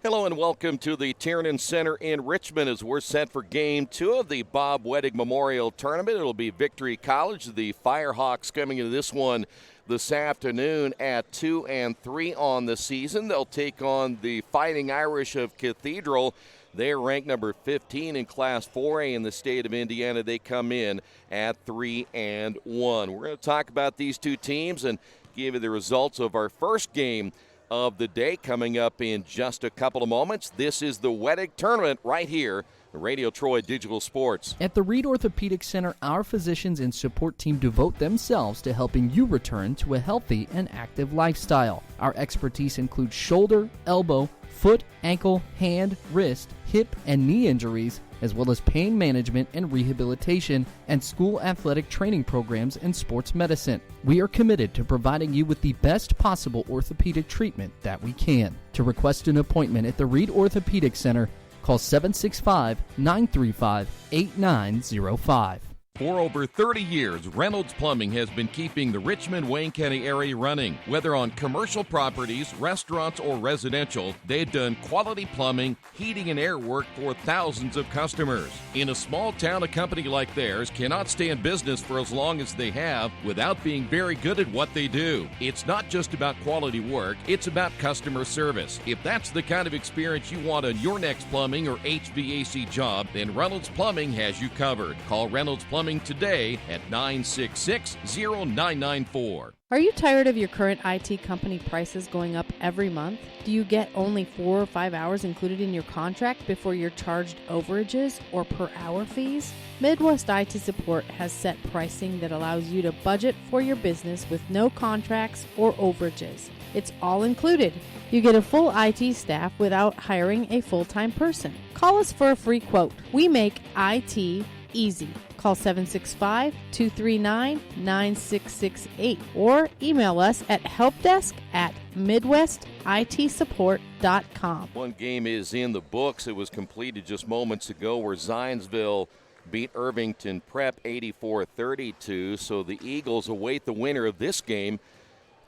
Hello and welcome to the Tiernan Center in Richmond as we're set for Game 2 of the Bob Wettig Memorial Tournament. It'll be Victory College, the Firehawks, coming into this one this afternoon at 2 and 3 on the season. They'll take on the Fighting Irish of Cathedral. They're ranked number 15 in Class 4A in the state of Indiana. They come in at 3 and 1. We're going to talk about these two teams and give you the results of our first game of the day coming up in just a couple of moments. This is the Wettig Tournament right here on Radio Troy Digital Sports. At the Reed Orthopedic Center, our physicians and support team devote themselves to helping you return to a healthy and active lifestyle. Our expertise includes shoulder, elbow, foot, ankle, hand, wrist, hip, and knee injuries, as well as pain management and rehabilitation and school athletic training programs and sports medicine. We are committed to providing you with the best possible orthopedic treatment that we can. To request an appointment at the Reed Orthopedic Center, call 765-935-8905. For over 30 years, Reynolds Plumbing has been keeping the Richmond-Wayne County area running. Whether on commercial properties, restaurants, or residential, they've done quality plumbing, heating, and air work for thousands of customers. In a small town, a company like theirs cannot stay in business for as long as they have without being very good at what they do. It's not just about quality work, it's about customer service. If that's the kind of experience you want on your next plumbing or HVAC job, then Reynolds Plumbing has you covered. Call Reynolds Plumbing today at 966-0994. Are you tired of your current IT company prices going up every month? Do you get only 4 or 5 hours included in your contract before you're charged overages or per hour fees? Midwest IT Support has set pricing that allows you to budget for your business with no contracts or overages. It's all included. You get a full IT staff without hiring a full-time person. Call us for a free quote. We make IT easy. Call 765-239-9668 or email us at helpdesk@midwestitsupport.com. One game is in the books. It was completed just moments ago where Zionsville beat Irvington Prep 84-32. So the Eagles await the winner of this game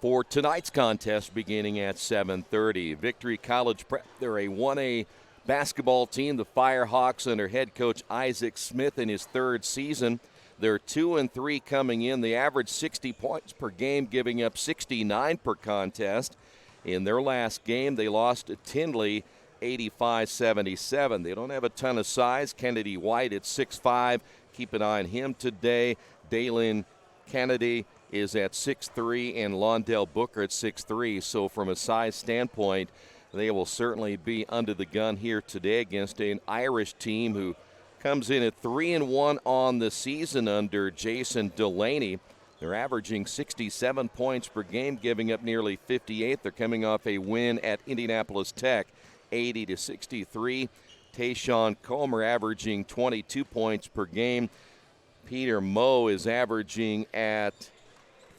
for tonight's contest beginning at 7:30. Victory College Prep, they're a 1A basketball team, the Firehawks, under head coach Isaac Smith in his third season. They're 2 and 3 coming in. They average 60 points per game, giving up 69 per contest. In their last game, they lost to Tindley 85-77. They don't have a ton of size. Kennedy White at 6'5". Keep an eye on him today. Dalen Kennedy is at 6'3", and Londell Booker at 6'3". So from a size standpoint, they will certainly be under the gun here today against an Irish team who comes in at 3 and 1 on the season under Jason Delaney. They're averaging 67 points per game, giving up nearly 58. They're coming off a win at Indianapolis Tech, 80-63. Tayshawn Comer averaging 22 points per game. Peter Moe is averaging at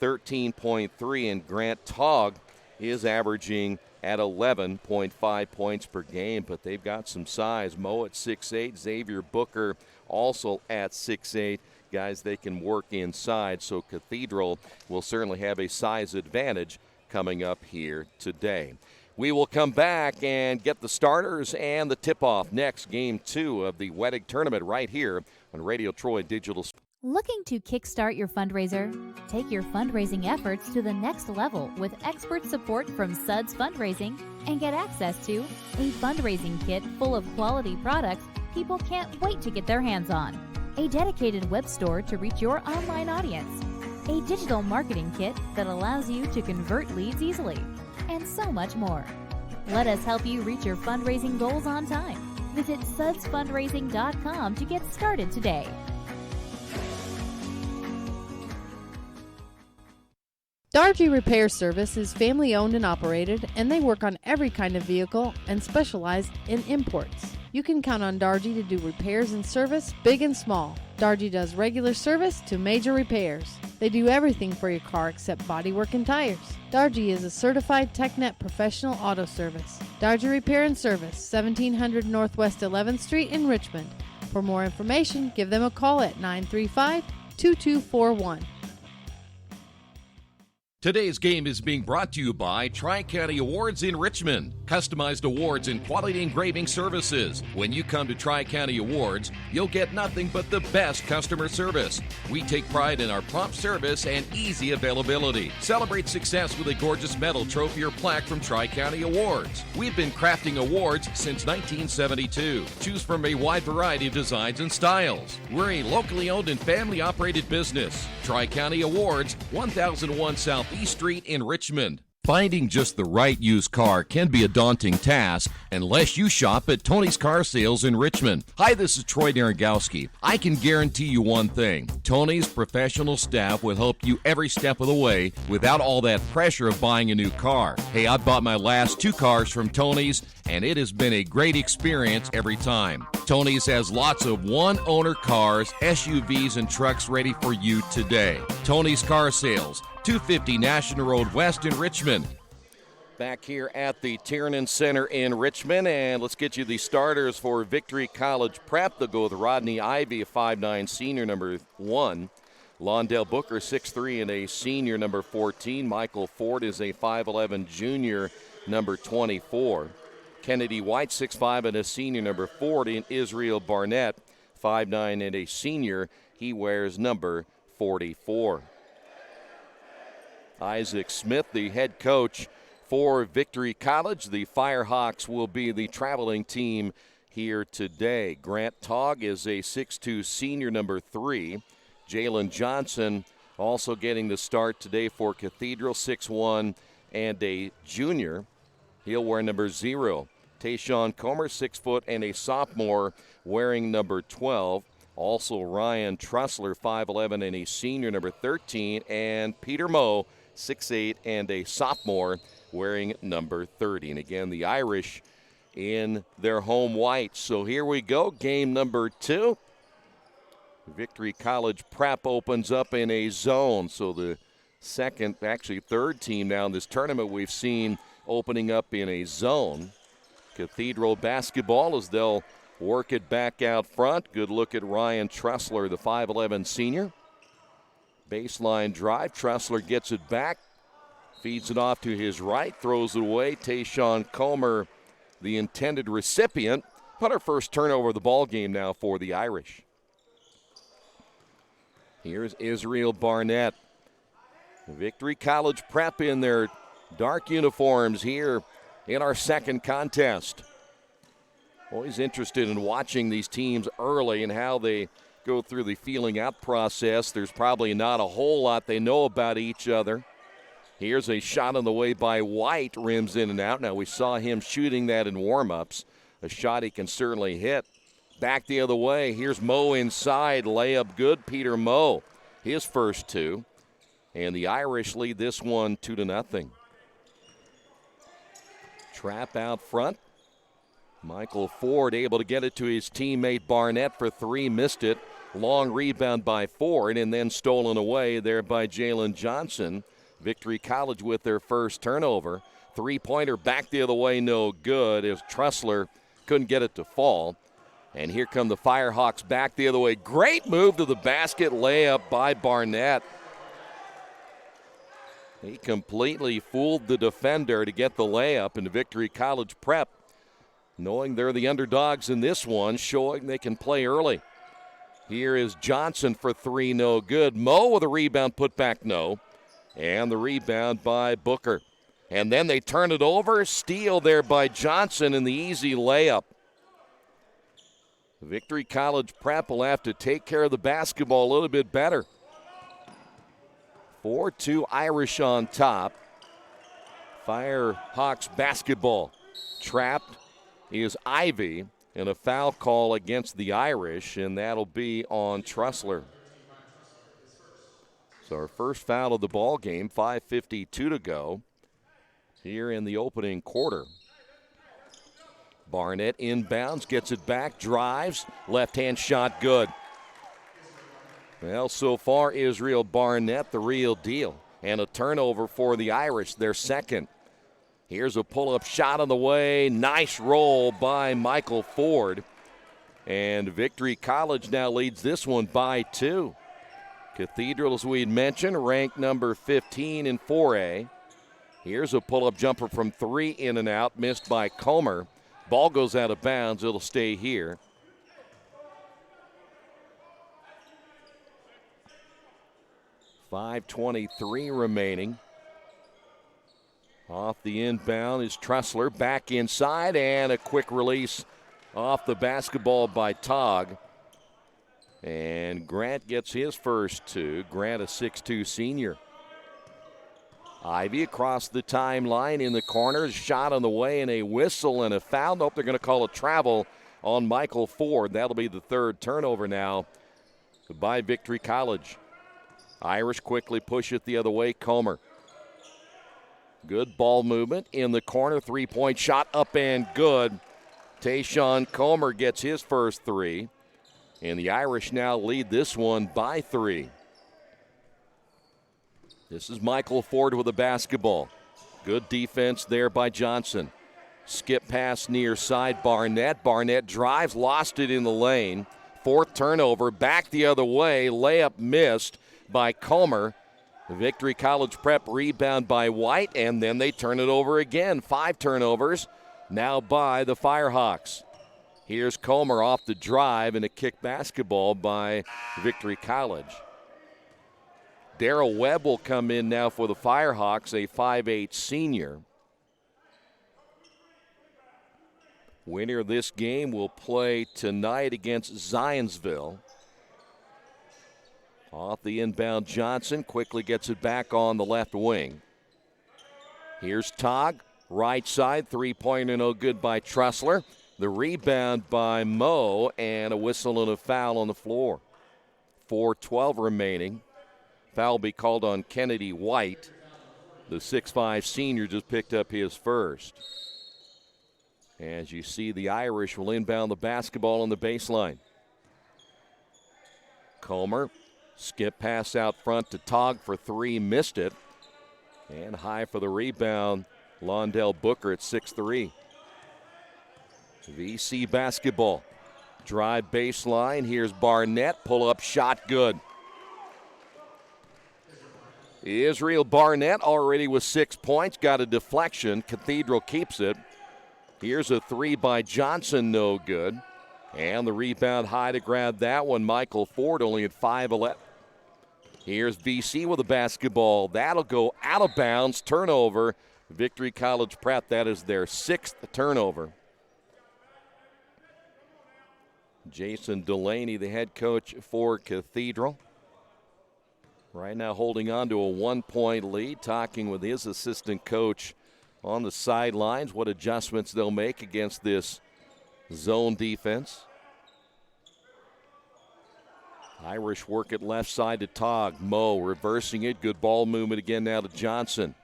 13.3, and Grant Togg is averaging at 11.5 points per game, but they've got some size. Moe at 6'8", Xavier Booker also at 6'8". Guys, they can work inside, so Cathedral will certainly have a size advantage coming up here today. We will come back and get the starters and the tip-off next, Game 2 of the Wettig Tournament right here on Radio Troy Digital. Looking to kickstart your fundraiser? Take your fundraising efforts to the next level with expert support from Suds Fundraising and get access to a fundraising kit full of quality products people can't wait to get their hands on, a dedicated web store to reach your online audience, a digital marketing kit that allows you to convert leads easily, and so much more. Let us help you reach your fundraising goals on time. Visit sudsfundraising.com to get started today. Dargy Repair Service is family-owned and operated, and they work on every kind of vehicle and specialize in imports. You can count on Dargy to do repairs and service, big and small. Dargy does regular service to major repairs. They do everything for your car except bodywork and tires. Dargy is a certified TechNet professional auto service. Dargy Repair and Service, 1700 Northwest 11th Street in Richmond. For more information, give them a call at 935-2241. Today's game is being brought to you by Tri-County Awards in Richmond. Customized awards and quality engraving services. When you come to Tri-County Awards, you'll get nothing but the best customer service. We take pride in our prompt service and easy availability. Celebrate success with a gorgeous medal, trophy, or plaque from Tri-County Awards. We've been crafting awards since 1972. Choose from a wide variety of designs and styles. We're a locally owned and family-operated business. Tri-County Awards, 1001 South East Street in Richmond. Finding just the right used car can be a daunting task unless you shop at Tony's Car Sales in Richmond. Hi, this is Troy Naragowski. I can guarantee you one thing. Tony's professional staff will help you every step of the way without all that pressure of buying a new car. Hey, I bought my last 2 cars from Tony's, and it has been a great experience every time. Tony's has lots of one-owner cars, SUVs, and trucks ready for you today. Tony's Car Sales, 250 National Road West in Richmond. Back here at the Tiernan Center in Richmond, and let's get you the starters for Victory College Prep. They'll go with Rodney Ivy, a 5'9 senior, number 1. Londell Booker, 6'3 and a senior, number 14. Michael Ford is a 5'11 junior, number 24. Kennedy White, 6'5 and a senior, number 40. And Israel Barnett, 5'9 and a senior. He wears number 44. Isaac Smith, the head coach for Victory College. The Firehawks will be the traveling team here today. Grant Togg is a 6'2 senior, number 3. Jalen Johnson also getting the start today for Cathedral, 6'1 and a junior. He'll wear number 0. Tayshawn Comer, 6 foot and a sophomore, wearing number 12. Also Ryan Trussler, 5'11 and a senior, number 13. And Peter Moe, 6'8 and a sophomore, wearing number 30. And again, the Irish in their home whites. So here we go, game number 2. Victory College Prep opens up in a zone. So the third team now in this tournament we've seen opening up in a zone. Cathedral basketball as they'll work it back out front. Good look at Ryan Trussler, the 5'11 senior. Baseline drive. Trussler gets it back. Feeds it off to his right. Throws it away. Tayshawn Comer, the intended recipient. But our first turnover of the ball game now for the Irish. Here's Israel Barnett. Victory College Prep in their dark uniforms here in our second contest. Always interested in watching these teams early and how they go through the feeling out process. There's probably not a whole lot they know about each other. Here's a shot on the way by White, rims in and out. Now we saw him shooting that in warm-ups. A shot he can certainly hit. Back the other way. Here's Moe inside. Layup good. Peter Moe, his first 2. And the Irish lead this one 2-0. Trap out front. Michael Ford able to get it to his teammate Barnett for 3, missed it. Long rebound by Ford and then stolen away there by Jalen Johnson. Victory College with their first turnover. 3-pointer back the other way, no good as Trussler couldn't get it to fall. And here come the Firehawks back the other way. Great move to the basket, layup by Barnett. He completely fooled the defender to get the layup, and Victory College Prep, knowing they're the underdogs in this one, showing they can play early. Here is Johnson for 3, no good. Moe with a rebound, put back, no. And the rebound by Booker. And then they turn it over, steal there by Johnson, and the easy layup. Victory College Prep will have to take care of the basketball a little bit better. 4-2 Irish on top. Firehawks basketball. Trapped is Ivy, and a foul call against the Irish, and that'll be on Trussler. So our first foul of the ball game, 5:52 to go here in the opening quarter. Barnett inbounds, gets it back, drives, left-hand shot good. Well, so far, Israel Barnett, the real deal. And a turnover for the Irish, their second. Here's a pull-up shot on the way. Nice roll by Michael Ford. And Victory College now leads this one by 2. Cathedral, as we had mentioned, ranked number 15 in 4A. Here's a pull-up jumper from 3 in and out, missed by Comer. Ball goes out of bounds. It'll stay here. .5:23 remaining. Off the inbound is Trussler. Back inside, and a quick release off the basketball by Tog. And Grant gets his first 2. Grant, a 6'2 senior. Ivy across the timeline in the corner. Shot on the way, and a whistle and a foul. Nope, they're going to call a travel on Michael Ford. That'll be the 3rd turnover now by Victory College. Irish quickly push it the other way. Comer. Good ball movement in the corner. 3-point shot up and good. Tayshawn Comer gets his first 3. And the Irish now lead this one by 3. This is Michael Ford with the basketball. Good defense there by Johnson. Skip pass near side Barnett. Barnett drives, lost it in the lane. 4th turnover, back the other way. Layup missed by Comer. Victory College Prep rebound by White, and then they turn it over again. 5 turnovers now by the Firehawks. Here's Comer off the drive and a kick basketball by Victory College. Darrell Webb will come in now for the Firehawks, a 5'8 senior. Winner of this game will play tonight against Zionsville. Off the inbound, Johnson quickly gets it back on the left wing. Here's Tog, right side, 3-pointer no good by Trussler. The rebound by Moe, and a whistle and a foul on the floor. 4:12 remaining. Foul will be called on Kennedy White. The 6'5 senior just picked up his first. As you see, the Irish will inbound the basketball on the baseline. Comer, skip pass out front to Tog for 3, missed it. And high for the rebound, Londell Booker at 6'3". VC basketball. Drive baseline. Here's Barnett. Pull up shot good. Israel Barnett already with 6 points. Got a deflection. Cathedral keeps it. Here's a 3 by Johnson. No good. And the rebound high to grab that one. Michael Ford only at 5'11". Here's VC with the basketball. That'll go out of bounds. Turnover. Victory College Prep. That is their 6th turnover. Jason Delaney, the head coach for Cathedral. Right now holding on to a 1-point lead, talking with his assistant coach on the sidelines, what adjustments they'll make against this zone defense. Irish work it left side to Tog. Moe reversing it. Good ball movement again now to Johnson.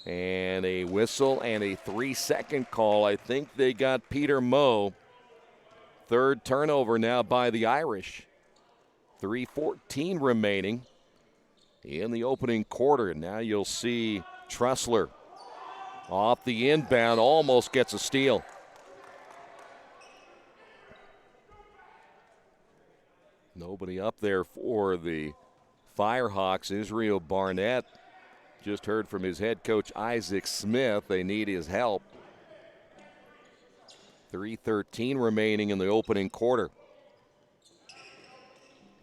And a whistle and a 3-second call. I think they got Peter Moe. 3rd turnover now by the Irish. 3:14 remaining in the opening quarter. Now you'll see Trussler off the inbound, almost gets a steal. Nobody up there for the Firehawks. Israel Barnett just heard from his head coach Isaac Smith. They need his help. 3:13 remaining in the opening quarter.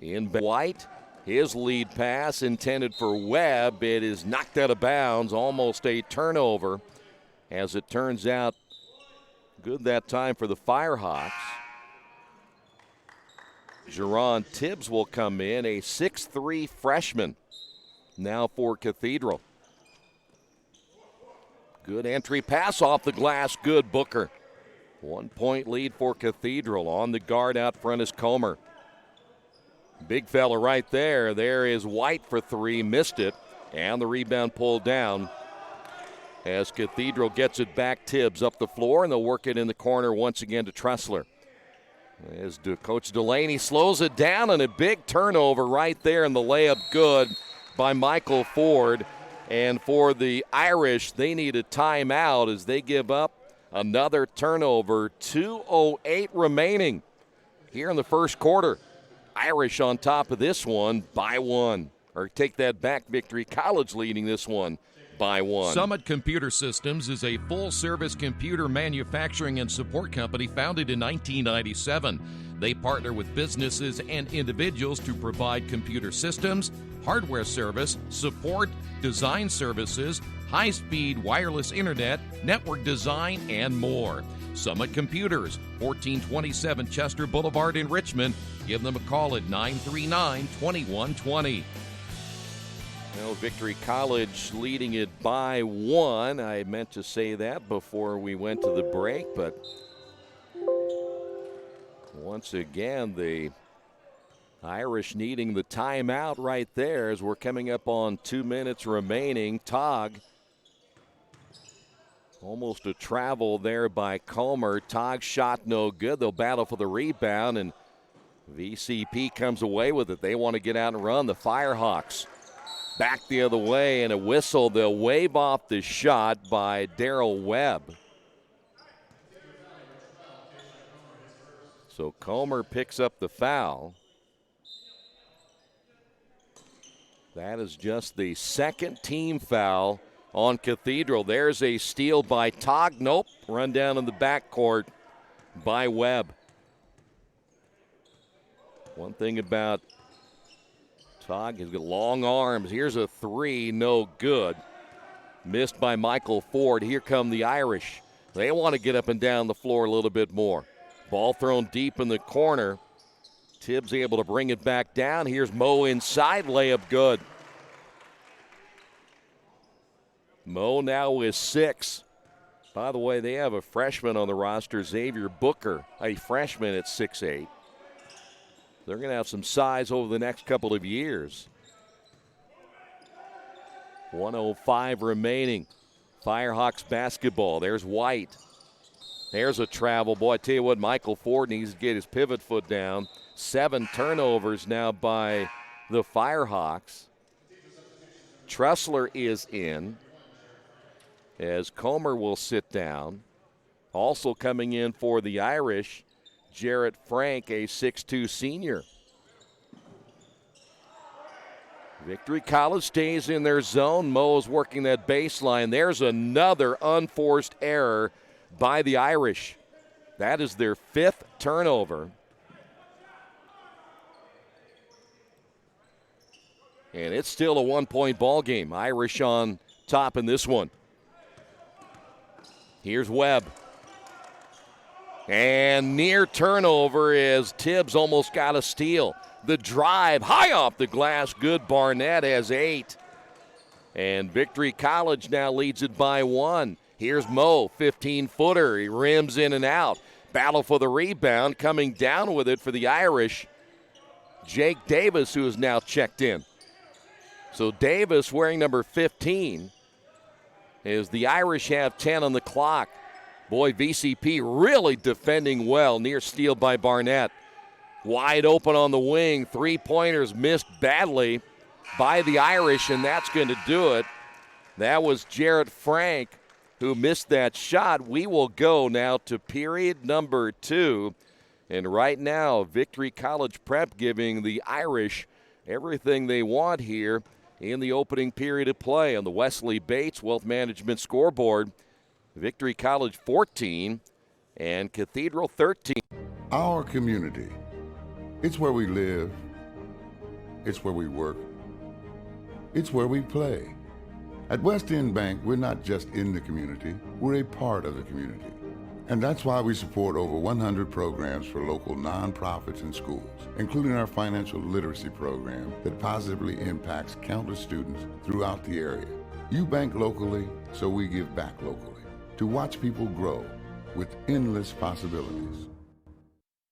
In White, his lead pass intended for Webb. It is knocked out of bounds, almost a turnover. As it turns out, good that time for the Firehawks. Jerron Tibbs will come in, a 6'3 freshman, now for Cathedral. Good entry pass off the glass, good Booker. 1-point lead for Cathedral. On the guard out front is Comer. Big fella right there. There is White for 3, missed it, and the rebound pulled down. As Cathedral gets it back, Tibbs up the floor, and they'll work it in the corner once again to Trussler. As Coach Delaney slows it down, and a big turnover right there, and the layup good by Michael Ford. And for the Irish, they need a timeout as they give up another turnover. 2:08 remaining here in the first quarter. Irish on top of this one by 1. Or take that back, Victory College leading this one by 1. Summit Computer Systems is a full-service computer manufacturing and support company founded in 1997. They partner with businesses and individuals to provide computer systems, hardware service, support, design services, high-speed wireless internet, network design, and more. Summit Computers, 1427 Chester Boulevard in Richmond. Give them a call at 939-2120. Well, Victory College leading it by 1. I meant to say that before we went to the break, but once again, the Irish needing the timeout right there as we're coming up on 2 minutes remaining. Tog, almost a travel there by Comer. Tog's shot no good. They'll battle for the rebound, and VCP comes away with it. They want to get out and run. The Firehawks back the other way, and a whistle. They'll wave off the shot by Darrell Webb. So Comer picks up the foul. That is just the second team foul on Cathedral. There's a steal by Tog. Nope, run down in the backcourt by Webb. One thing about Tog, he's got long arms. Here's a 3, no good. Missed by Michael Ford. Here come the Irish. They want to get up and down the floor a little bit more. Ball thrown deep in the corner. Tibbs able to bring it back down. Here's Mo inside, layup good. Mo now is 6. By the way, they have a freshman on the roster, Xavier Booker, a freshman at 6'8". They're going to have some size over the next couple of years. 1:05 remaining. Firehawks basketball. There's White. There's a travel. Boy, I tell you what, Michael Ford needs to get his pivot foot down. 7 turnovers now by the Firehawks. Tressler is in as Comer will sit down. Also coming in for the Irish, Jarrett Frank, a 6'2 senior. Victory College stays in their zone. Mo is working that baseline. There's another unforced error by the Irish. That is their 5th turnover. And it's still a 1-point ball game. Irish on top in this one. Here's Webb. And near turnover as Tibbs almost got a steal. The drive high off the glass. Good. Barnett has 8. And Victory College now leads it by 1. Here's Mo, 15-footer. He rims in and out. Battle for the rebound. Coming down with it for the Irish, Jake Davis, who is now checked in. So Davis, wearing number 15, as the Irish have 10 on the clock. Boy, VCP really defending well. Near steal by Barnett. Wide open on the wing. 3-pointers missed badly by the Irish, and that's going to do it. That was Jarrett Frank who missed that shot. We will go now to period number 2. And right now, Victory College Prep giving the Irish everything they want here in the opening period of play. On the Wesley Bates Wealth Management scoreboard, Victory College 14 and Cathedral 13. Our community. It's where we live. It's where we work. It's where we play. At West End Bank, we're not just in the community, we're a part of the community. And that's why we support over 100 programs for local nonprofits and schools, including our financial literacy program that positively impacts countless students throughout the area. You bank locally, so we give back locally to watch people grow with endless possibilities.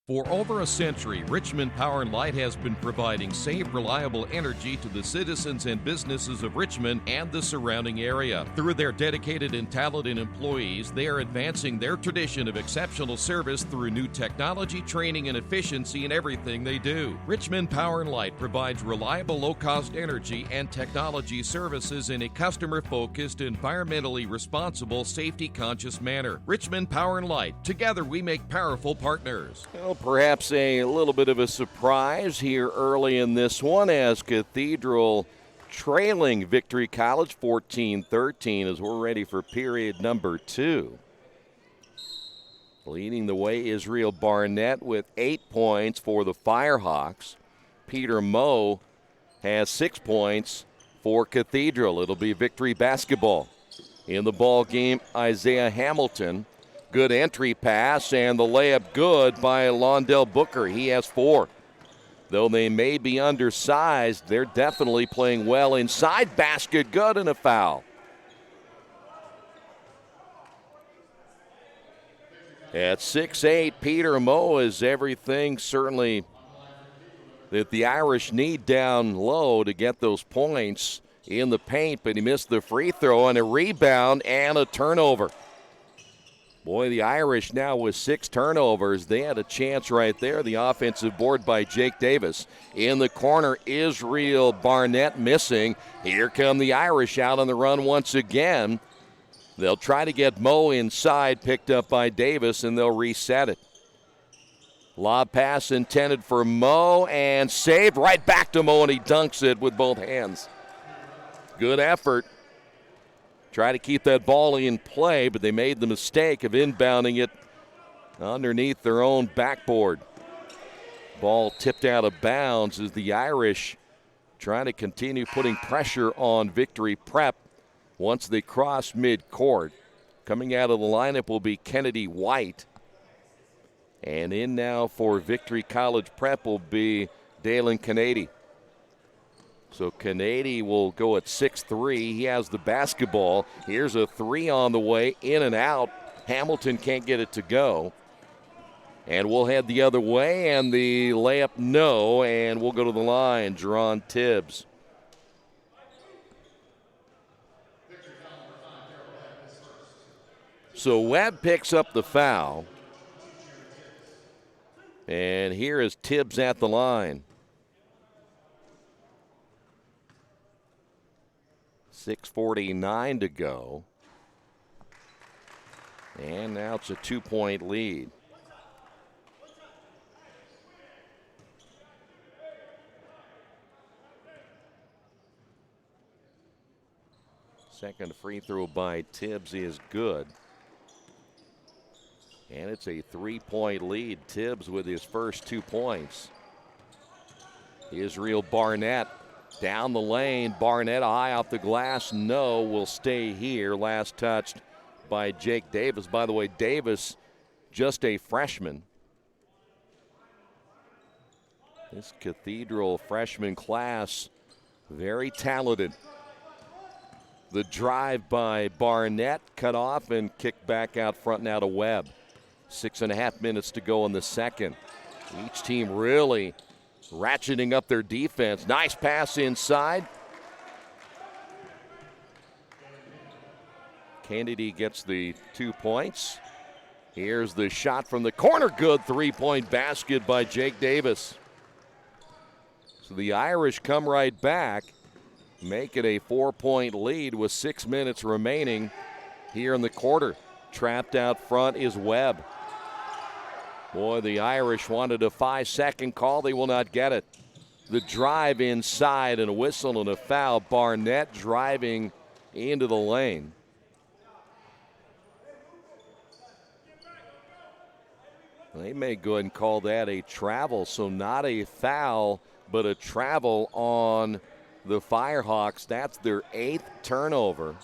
For over a century, Richmond Power & Light has been providing safe, reliable energy to the citizens and businesses of Richmond and the surrounding area. Through their dedicated and talented employees, they are advancing their tradition of exceptional service through new technology, training, and efficiency in everything they do. Richmond Power & Light provides reliable, low-cost energy and technology services in a customer-focused, environmentally responsible, safety-conscious manner. Richmond Power & Light. Together we make powerful partners. Well, perhaps a little bit of a surprise here early in this one as Cathedral trailing Victory College 14-13 as we're ready for period number 2. Leading the way, Israel Barnett with 8 points for the Firehawks. Peter Moe has 6 points for Cathedral. It'll be Victory basketball. In the ball game, Isaiah Hamilton. Good entry pass and the layup good by Londell Booker. He has 4. Though they may be undersized, they're definitely playing well inside. Basket good and a foul. At 6'8", Peter Moe is everything certainly that the Irish need down low to get those points in the paint, but he missed the free throw and a rebound and a turnover. Boy, the Irish now with 6 turnovers. They had a chance right there. The offensive board by Jake Davis. In the corner, Israel Barnett missing. Here come the Irish out on the run once again. They'll try to get Moe inside, picked up by Davis, and they'll reset it. Lob pass intended for Moe and saved right back to Moe, and he dunks it with both hands. Good effort. Try to keep that ball in play, but they made the mistake of inbounding it underneath their own backboard. Ball tipped out of bounds as the Irish trying to continue putting pressure on Victory Prep once they cross midcourt. Coming out of the lineup will be Kennedy White. And in now for Victory College Prep will be Dalen Kennedy. So Kennedy will go at 6'3". He has the basketball. Here's a 3 on the way, in and out. Hamilton can't get it to go. And we'll head the other way, and the layup no, and we'll go to the line. Jerron Tibbs. So Webb picks up the foul. And here is Tibbs at the line. 6:49 to go. And now it's a 2-point lead. Second free throw by Tibbs is good. And it's a 3-point lead. Tibbs with his first 2 points. Israel Barnett down the lane. Barnett high off the glass. No, will stay here. Last touched by Jake Davis. By the way, Davis, just a freshman. This Cathedral freshman class, very talented. The drive by Barnett, cut off and kicked back out front now to Webb. 6.5 minutes to go in the second. Each team really ratcheting up their defense. Nice pass inside. Kennedy gets the 2 points. Here's the shot from the corner. Good 3-point basket by Jake Davis. So the Irish come right back, make it a 4-point lead with 6 minutes remaining here in the quarter. Trapped out front is Webb. Boy, the Irish wanted a 5-second call. They will not get it. The drive inside and a whistle and a foul. Barnett driving into the lane. They may go ahead and call that a travel. So not a foul, but a travel on the Firehawks. That's their 8th turnover.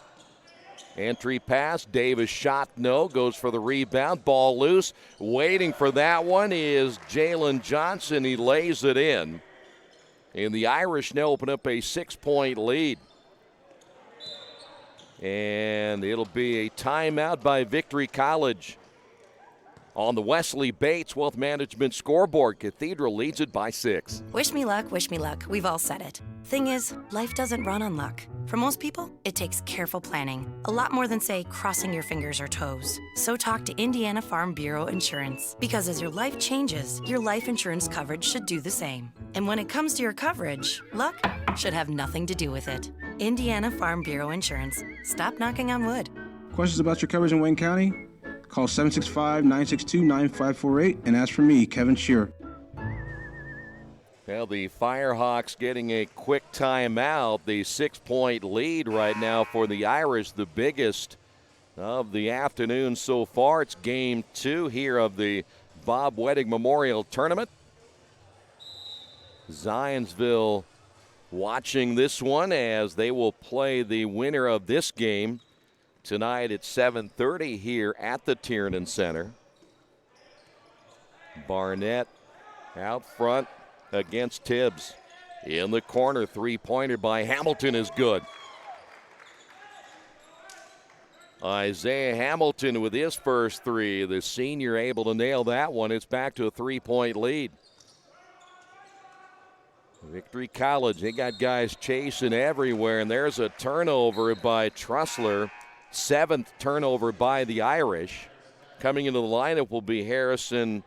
Entry pass, Davis shot, no, goes for the rebound, ball loose. Waiting for that one is Jalen Johnson. He lays it in. And the Irish now open up a 6-point lead. And it'll be a timeout by Victory College. On the Wesley Bates Wealth Management scoreboard, Cathedral leads it by 6. Wish me luck, we've all said it. Thing is, life doesn't run on luck. For most people, it takes careful planning. A lot more than, say, crossing your fingers or toes. So talk to Indiana Farm Bureau Insurance. Because as your life changes, your life insurance coverage should do the same. And when it comes to your coverage, luck should have nothing to do with it. Indiana Farm Bureau Insurance. Stop knocking on wood. Questions about your coverage in Wayne County? Call 765-962-9548 and ask for me, Kevin Shearer. Well, the Firehawks getting a quick timeout. The 6-point lead right now for the Irish, the biggest of the afternoon so far. It's game 2 here of the Bob Wettig Memorial Tournament. Zionsville watching this one as they will play the winner of this game tonight at 7:30 here at the Tiernan Center. Barnett out front against Tibbs. In the corner, three-pointer by Hamilton is good. Isaiah Hamilton with his first three. The senior able to nail that one. It's back to a 3-point lead. Victory College, they got guys chasing everywhere, and there's a turnover by Trussler. 7th turnover by the Irish. Coming into the lineup will be Harrison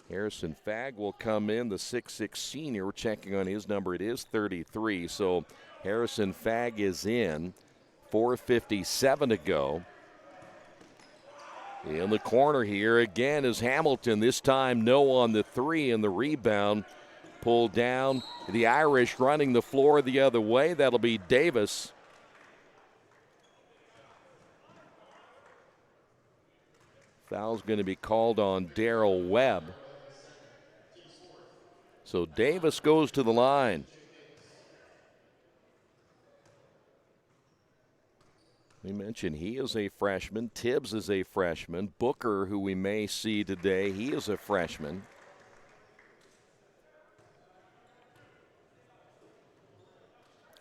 Fagg will come in, the 6'6 senior. We're checking on his number. It is 33. So Harrison Fagg is in. 4:57 to go. In the corner here again is Hamilton. This time no on the three, and the rebound pulled down. The Irish running the floor the other way. That'll be Davis. Foul's going to be called on Darrell Webb. So Davis goes to the line. We mentioned he is a freshman. Tibbs is a freshman. Booker, who we may see today, he is a freshman.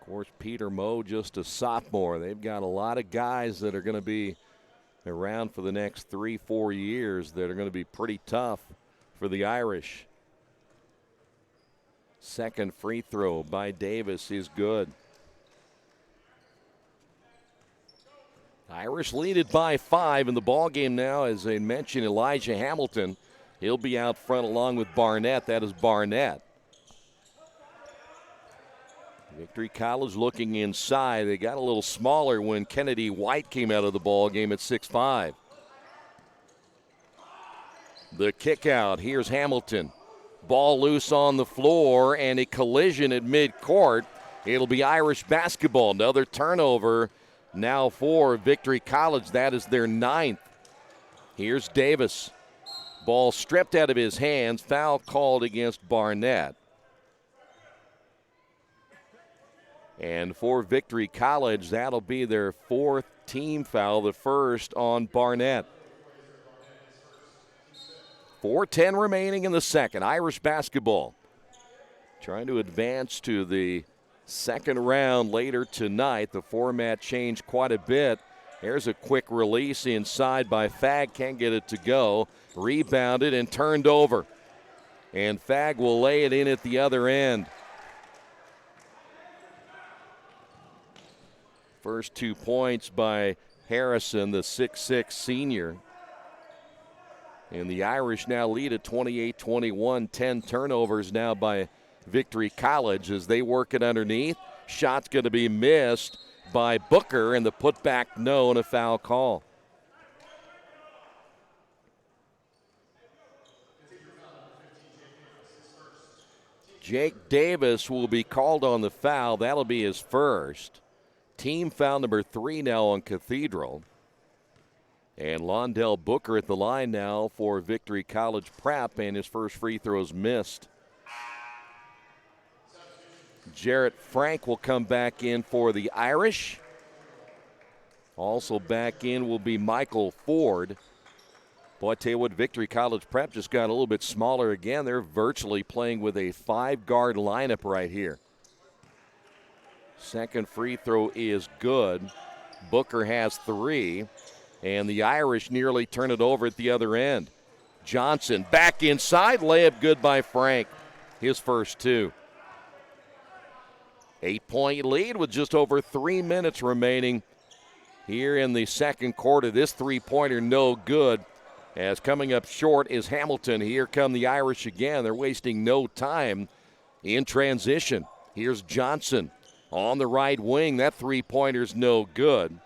Of course, Peter Moe just a sophomore. They've got a lot of guys that are going to be around for the next 3-4 years that are going to be pretty tough for the Irish. Second free throw by Davis is good. Irish lead it by 5 in the ball game now. As I mentioned, Elijah Hamilton. He'll be out front along with Barnett. That is Barnett. Victory College looking inside. They got a little smaller when Kennedy White came out of the ball game at 6'5". The kick out. Here's Hamilton. Ball loose on the floor and a collision at midcourt. It'll be Irish basketball. Another turnover now for Victory College. That is their 9th. Here's Davis. Ball stripped out of his hands. Foul called against Barnett. And for Victory College, that'll be their 4th team foul, the first on Barnett. 4:10 remaining in the second. Irish basketball trying to advance to the second round later tonight. The format changed quite a bit. There's a quick release inside by Fagg. Can't get it to go. Rebounded and turned over. And Fagg will lay it in at the other end. First 2 points by Harrison, the 6'6 senior. And the Irish now lead at 28-21. 10 turnovers now by Victory College as they work it underneath. Shot's going to be missed by Booker, and the putback no, and a foul call. Jake Davis will be called on the foul. That'll be his first. Team foul number 3 now on Cathedral. And Londell Booker at the line now for Victory College Prep, and his first free throw is missed. Jarrett Frank will come back in for the Irish. Also back in will be Michael Ford. Boy, I tell you what, Victory College Prep just got a little bit smaller again. They're virtually playing with a 5-guard lineup right here. Second free throw is good. Booker has 3. And the Irish nearly turn it over at the other end. Johnson back inside. Layup good by Frank. His first 2. 8-point lead with just over 3 minutes remaining here in the second quarter. This three-pointer no good. As coming up short is Hamilton. Here come the Irish again. They're wasting no time in transition. Here's Johnson. on the right wing. That three-pointer's no good,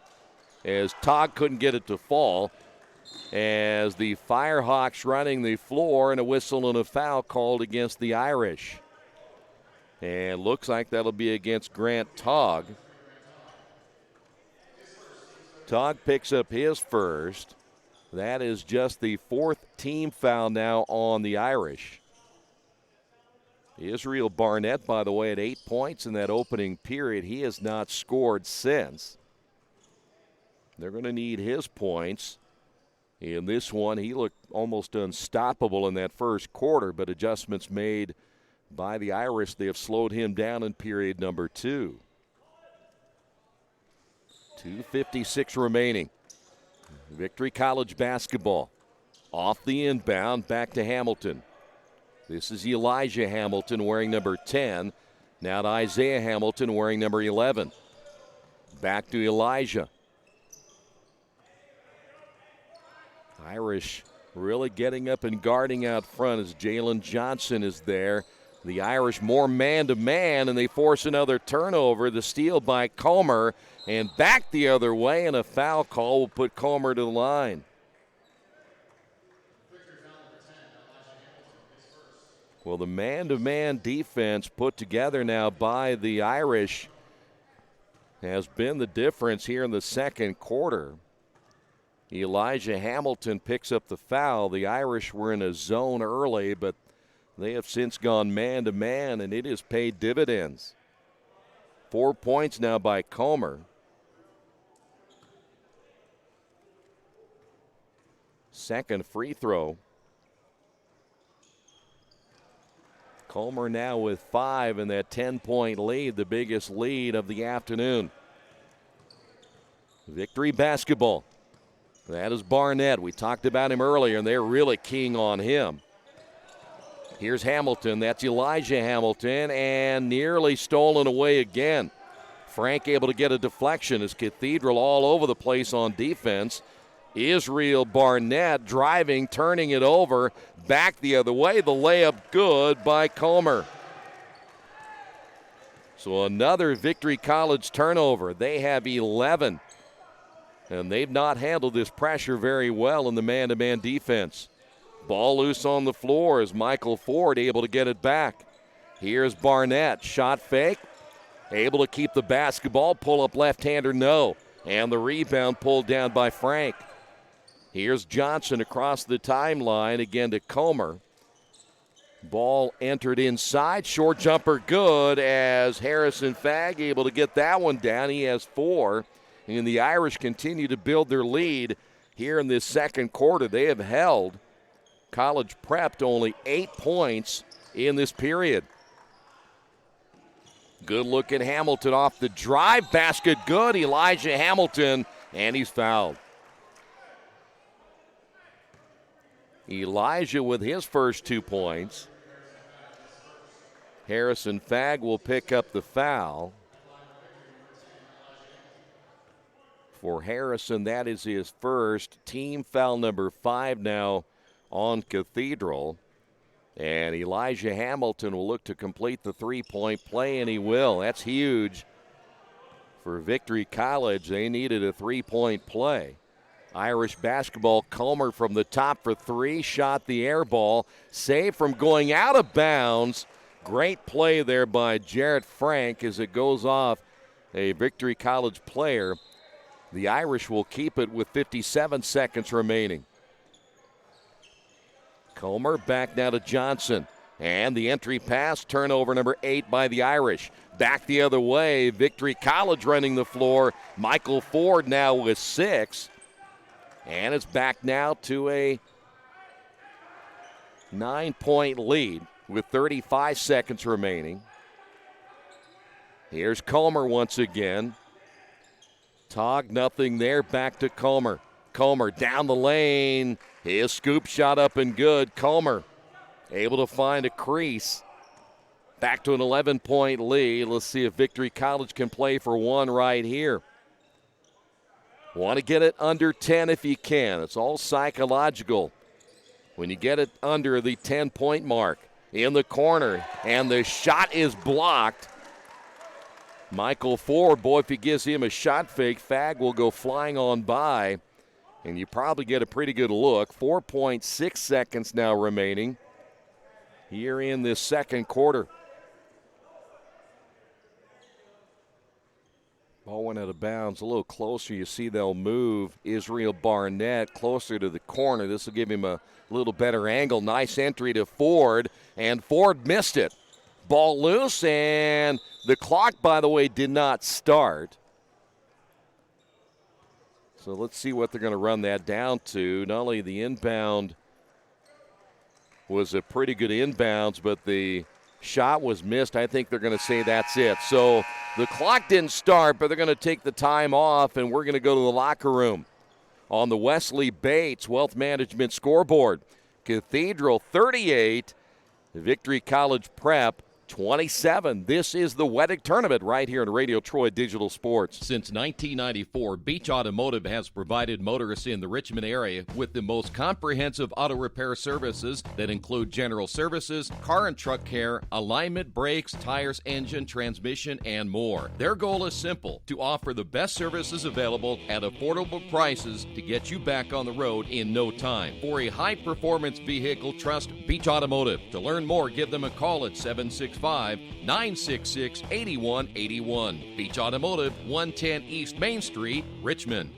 as Todd couldn't get it to fall, as the Firehawks running the floor, and a whistle and a foul called against the Irish. And looks like that'll be against Grant Togg. Togg picks up his first. That is just the fourth team foul now on the Irish. Israel Barnett, by the way, at 8 points in that opening period. He has not scored since. They're going to need his points. In this one, he looked almost unstoppable in that first quarter, but adjustments made by the Irish, they have slowed him down in period number 2. 2:56 remaining. Victory College basketball. Off the inbound, back to Hamilton. This is Elijah Hamilton wearing number 10. Now to Isaiah Hamilton wearing number 11. Back to Elijah. Irish really getting up and guarding out front as Jalen Johnson is there. The Irish more man-to-man, and they force another turnover. The steal by Comer, and back the other way, and a foul call will put Comer to the line. Well, the man-to-man defense put together now by the Irish has been the difference here in the second quarter. Elijah Hamilton picks up the foul. The Irish were in a zone early, but they have since gone man-to-man, and it has paid dividends. 4 points now by Comer. Second free throw. Comer now with 5 in that 10-point lead, the biggest lead of the afternoon. Victory basketball. That is Barnett. We talked about him earlier, and they're really keying on him. Here's Hamilton. That's Elijah Hamilton, and nearly stolen away again. Frank able to get a deflection as Cathedral all over the place on defense. Israel Barnett driving, turning it over, back the other way. The layup good by Comer. So another Victory College turnover. They have 11. And they've not handled this pressure very well in the man-to-man defense. Ball loose on the floor as Michael Ford able to get it back. Here's Barnett. Shot fake. Able to keep the basketball. Pull up left-hander, no. And the rebound pulled down by Frank. Here's Johnson across the timeline again to Comer. Ball entered inside. Short jumper good as Harrison Fagg able to get that one down. He has 4. And the Irish continue to build their lead here in this second quarter. They have held College Prep to only 8 points in this period. Good look at Hamilton off the drive. Basket good. Elijah Hamilton, and he's fouled. Elijah with his first 2 points. Harrison Fagg will pick up the foul. For Harrison, that is his first. Team foul number 5 now on Cathedral. And Elijah Hamilton will look to complete the three-point play, and he will. That's huge for Victory College. They needed a three-point play. Irish basketball, Comer from the top for 3. Shot the air ball. Saved from going out of bounds. Great play there by Jarrett Frank as it goes off a Victory College player. The Irish will keep it with 57 seconds remaining. Comer back now to Johnson. And the entry pass, turnover number 8 by the Irish. Back the other way, Victory College running the floor. Michael Ford now with 6. And it's back now to a 9-point lead with 35 seconds remaining. Here's Comer once again. Togg, nothing there. Back to Comer. Comer down the lane. His scoop shot up and good. Comer able to find a crease. Back to an 11-point lead. Let's see if Victory College can play for one right here. Want to get it under 10 if you can. It's all psychological. When you get it under the 10-point mark. In the corner, and the shot is blocked Michael Ford, boy, if he gives him a shot fake, Fag will go flying on by, and you probably get a pretty good look. 4.6 seconds now remaining here in this second quarter. Ball went out of bounds a little closer. You see they'll move Israel Barnett closer to the corner. This will give him a little better angle. Nice entry to Ford, and Ford missed it. Ball loose, and the clock, by the way, did not start. So let's see what they're going to run that down to. Not only the inbound was a pretty good inbounds, but the shot was missed. I think they're going to say that's it. So the clock didn't start, but they're going to take the time off, and we're going to go to the locker room. On the Wesley Bates Wealth Management scoreboard, Cathedral 38, Victory College Prep 27. This is the Wettig Tournament right here in Radio Troy Digital Sports. Since 1994, Beach Automotive has provided motorists in the Richmond area with the most comprehensive auto repair services that include general services, car and truck care, alignment, brakes, tires, engine, transmission, and more. Their goal is simple: to offer the best services available at affordable prices to get you back on the road in no time. For a high-performance vehicle, trust Beach Automotive. To learn more, give them a call at 765-966-8181. Beach Automotive, 110 East Main Street, Richmond.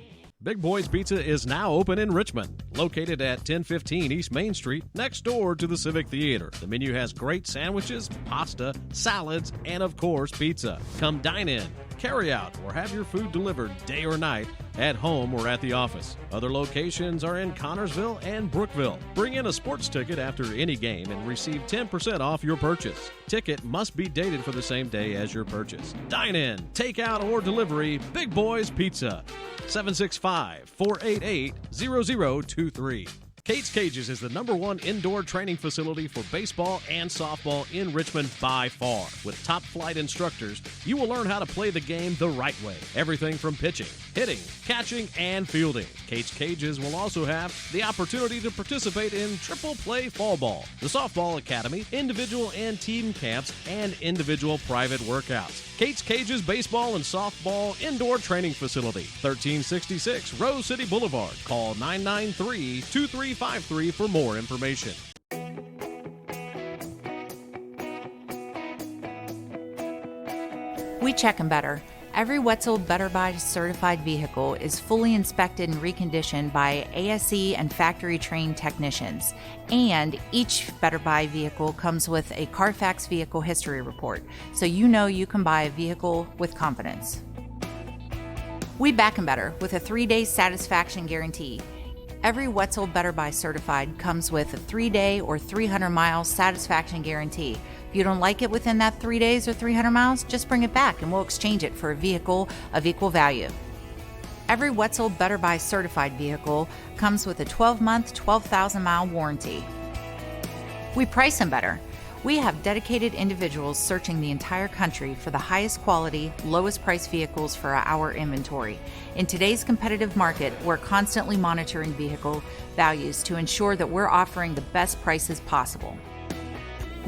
Big Boys Pizza is now open in Richmond, located at 1015 East Main Street, next door to the Civic Theater. The menu has great sandwiches, pasta, salads, and of course, pizza. Come dine in, carry out, or have your food delivered day or night, at home or at the office. Other locations are in Connorsville and Brookville. Bring in a sports ticket after any game and receive 10% off your purchase. Ticket must be dated for the same day as your purchase. Dine in, take out, or delivery. Big Boys Pizza. 765-488-0023. Kate's Cages is the #1 indoor training facility for baseball and softball in Richmond by far. With top flight instructors, you will learn how to play the game the right way. Everything from pitching, hitting, catching, and fielding. Kate's Cages will also have the opportunity to participate in triple play fall ball, the softball academy, individual and team camps, and individual private workouts. Kate's Cages Baseball and Softball Indoor Training Facility, 1366 Rose City Boulevard. Call 993-2353 for more information. We check 'em better. Every Wetzel Better Buy certified vehicle is fully inspected and reconditioned by ASE and factory-trained technicians. And each Better Buy vehicle comes with a Carfax vehicle history report, so you know you can buy a vehicle with confidence. We back 'em better with a 3-day satisfaction guarantee. Every Wetzel Better Buy certified comes with a 3-day or 300-mile satisfaction guarantee. If you don't like it within that 3 days or 300 miles, just bring it back and we'll exchange it for a vehicle of equal value. Every Wetzel Better Buy certified vehicle comes with a 12-month, 12,000-mile warranty. We price them better. We have dedicated individuals searching the entire country for the highest quality, lowest price vehicles for our inventory. In today's competitive market, we're constantly monitoring vehicle values to ensure that we're offering the best prices possible.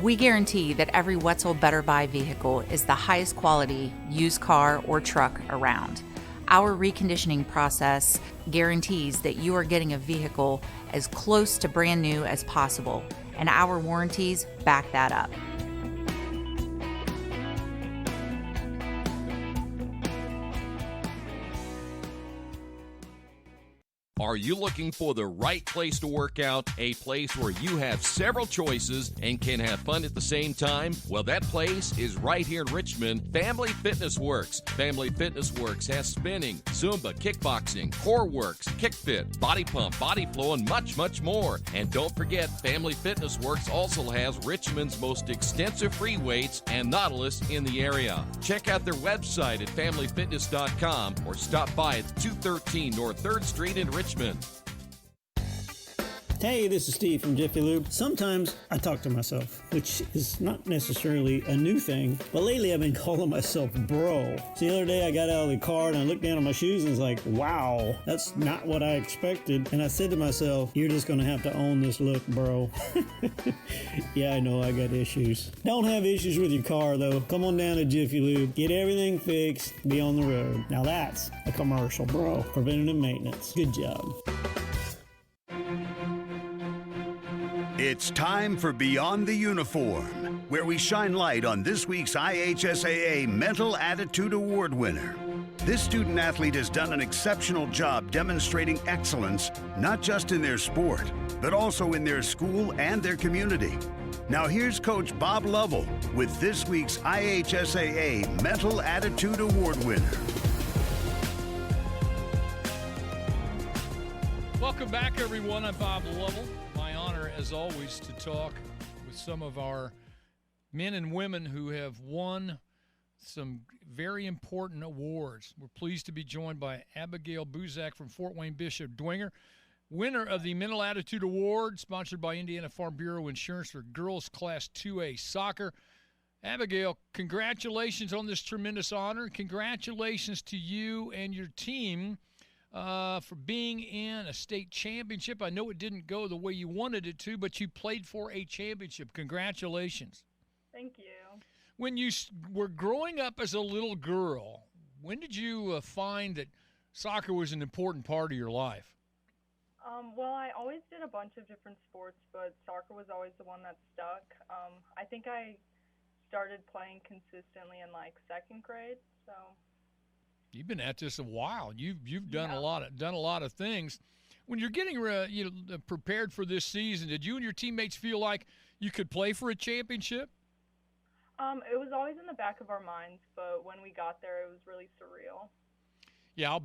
We guarantee that every Wetzel Better Buy vehicle is the highest quality used car or truck around. Our reconditioning process guarantees that you are getting a vehicle as close to brand new as possible, and our warranties back that up. Are you looking for the right place to work out? A place where you have several choices and can have fun at the same time? Well, that place is right here in Richmond, Family Fitness Works. Family Fitness Works has spinning, Zumba, kickboxing, core works, kick fit, body pump, body flow, and much, much more. And don't forget, Family Fitness Works also has Richmond's most extensive free weights and Nautilus in the area. Check out their website at familyfitness.com or stop by at 213 North 3rd Street in Richmond. Hey, this is Steve from Jiffy Lube. Sometimes I talk to myself, which is not necessarily a new thing, but lately I've been calling myself bro. So the other day I got out of the car and I looked down at my shoes and was like, wow, that's not what I expected. And I said to myself, you're just gonna have to own this look, bro. Yeah, I know I got issues. Don't have issues with your car though. Come on down to Jiffy Lube, get everything fixed, be on the road. Now that's a commercial, bro. Preventative maintenance. Good job. It's time for Beyond the Uniform, where we shine light on this week's IHSAA Mental Attitude Award winner. This student athlete has done an exceptional job demonstrating excellence, not just in their sport, but also in their school and their community. Now here's Coach Bob Lovell with this week's IHSAA Mental Attitude Award winner. Welcome back, everyone. I'm Bob Lovell. My honor, as always, to talk with some of our men and women who have won some very important awards. We're pleased to be joined by Abigail Buzak from Fort Wayne Bishop Dwenger, winner of the Mental Attitude Award, sponsored by Indiana Farm Bureau Insurance for Girls Class 2A Soccer. Abigail, congratulations on this tremendous honor. Congratulations to you and your team for being in a state championship. I know it didn't go the way you wanted it to, but you played for a championship. Congratulations. Thank you. When you were growing up as a little girl, when did you find that soccer was an important part of your life? Well, I always did a bunch of different sports, but soccer was always the one that stuck. I think I started playing consistently in like second grade, so. You've been at this a while. You've done a lot of things. When you're getting prepared for this season, did you and your teammates feel like you could play for a championship? It was always in the back of our minds, but when we got there, it was really surreal. Yeah, I'll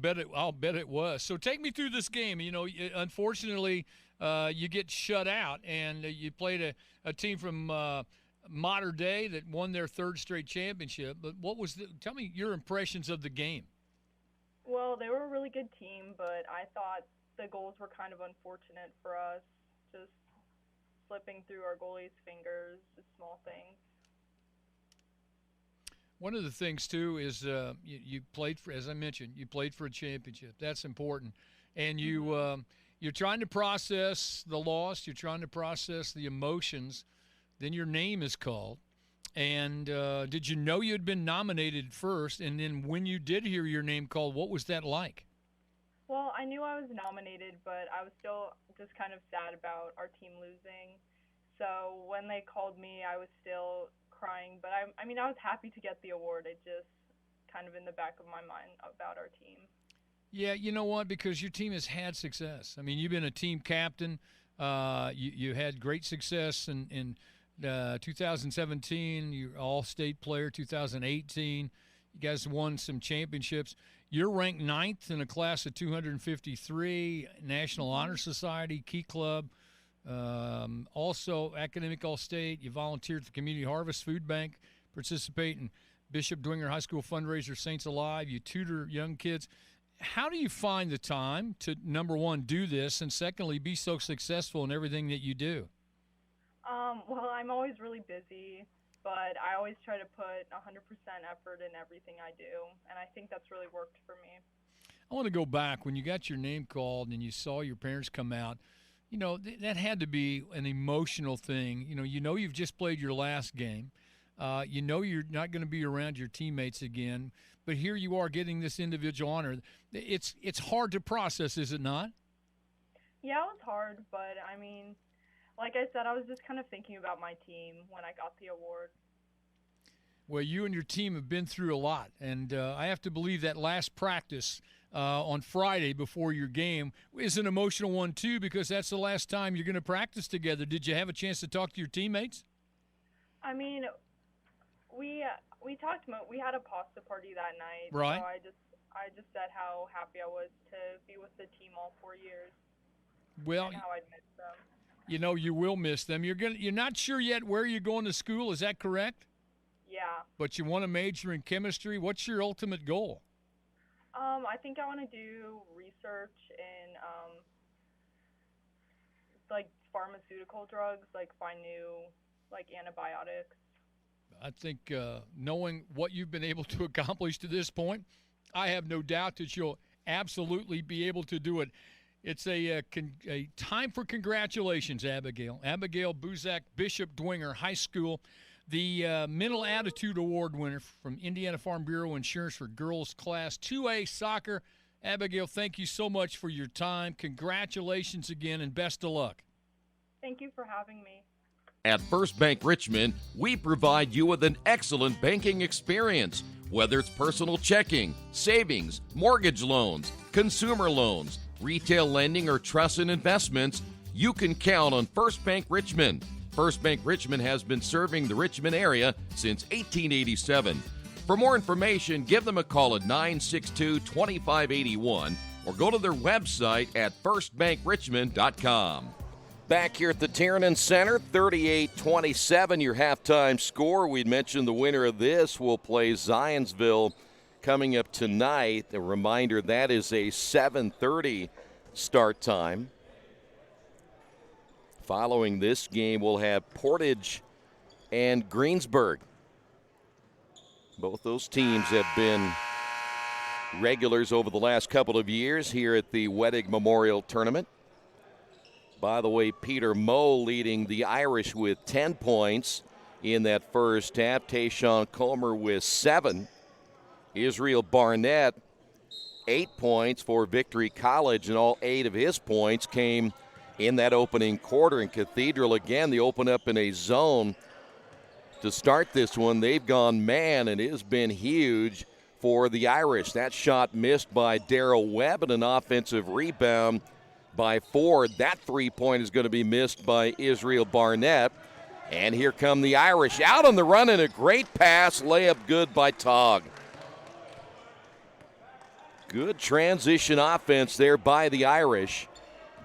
bet it was. So take me through this game. You know, unfortunately, you get shut out, and you played a team from Mater Dei that won their third straight championship. But tell me your impressions of the game. Well, they were a really good team, but I thought the goals were kind of unfortunate for us, just slipping through our goalie's fingers, just small things. One of the things, too, is you played for, as I mentioned, you played for a championship. That's important. And you're trying to process the loss. You're trying to process the emotions. Then your name is called. And did you know you had been nominated first? And then when you did hear your name called, what was that like? Well, I knew I was nominated, but I was still just kind of sad about our team losing. So when they called me, I was still crying. But I mean, I was happy to get the award. It just kind of in the back of my mind about our team. Yeah, you know what? Because your team has had success. I mean, you've been a team captain. You had great success in 2017, you're all-state player. 2018, you guys won some championships. You're ranked 9th in a class of 253, National Honor Society, Key Club, also academic all-state. You volunteered at the Community Harvest Food Bank, participate in Bishop Dwenger High School fundraiser Saints Alive. You tutor young kids. How do you find the time to, number one, do this, and secondly, be so successful in everything that you do? Well, I'm always really busy, but I always try to put 100% effort in everything I do, and I think that's really worked for me. I want to go back when you got your name called and you saw your parents come out. You know, that had to be an emotional thing. You know you've just played your last game. You know you're not going to be around your teammates again, but here you are getting this individual honor. It's hard to process, is it not? Yeah, it was hard, but I mean, like I said, I was just kind of thinking about my team when I got the award. Well, you and your team have been through a lot, and I have to believe that last practice on Friday before your game is an emotional one too, because that's the last time you're going to practice together. Did you have a chance to talk to your teammates? I mean, we talked about, we had a pasta party that night. Right. So I just said how happy I was to be with the team all 4 years. Well, and how I'd miss them. You know you will miss them. You're not sure yet where you're going to school. Is that correct? Yeah. But you want to major in chemistry. What's your ultimate goal? I think I want to do research in like pharmaceutical drugs, like find new like antibiotics. I think knowing what you've been able to accomplish to this point, I have no doubt that you'll absolutely be able to do it. It's a time for congratulations, Abigail. Abigail Buzak, Bishop Dwenger High School, the Mental Attitude Award winner from Indiana Farm Bureau Insurance for Girls Class 2A Soccer. Abigail, thank you so much for your time. Congratulations again, and best of luck. Thank you for having me. At First Bank Richmond, we provide you with an excellent banking experience. Whether it's personal checking, savings, mortgage loans, consumer loans, retail lending, or trust and investments, you can count on First Bank Richmond. First Bank Richmond has been serving the Richmond area since 1887. For more information, give them a call at 962-2581 or go to their website at firstbankrichmond.com. Back here at the Tiernan Center, 38-27, your halftime score. We'd mentioned the winner of this will play Zionsville coming up tonight. A reminder, that is a 7:30 start time. Following this game, we'll have Portage and Greensburg. Both those teams have been regulars over the last couple of years here at the Wettig Memorial Tournament. By the way, Peter Moe leading the Irish with 10 points in that first half. Tayshawn Comer with 7. Israel Barnett, 8 points for Victory College, and all 8 of his points came in that opening quarter. And Cathedral, again, they open up in a zone to start this one. They've gone man, and it has been huge for the Irish. That shot missed by Darrell Webb, and an offensive rebound by Ford. That three-point is going to be missed by Israel Barnett. And here come the Irish out on the run, and a great pass, layup good by Togg. Good transition offense there by the Irish.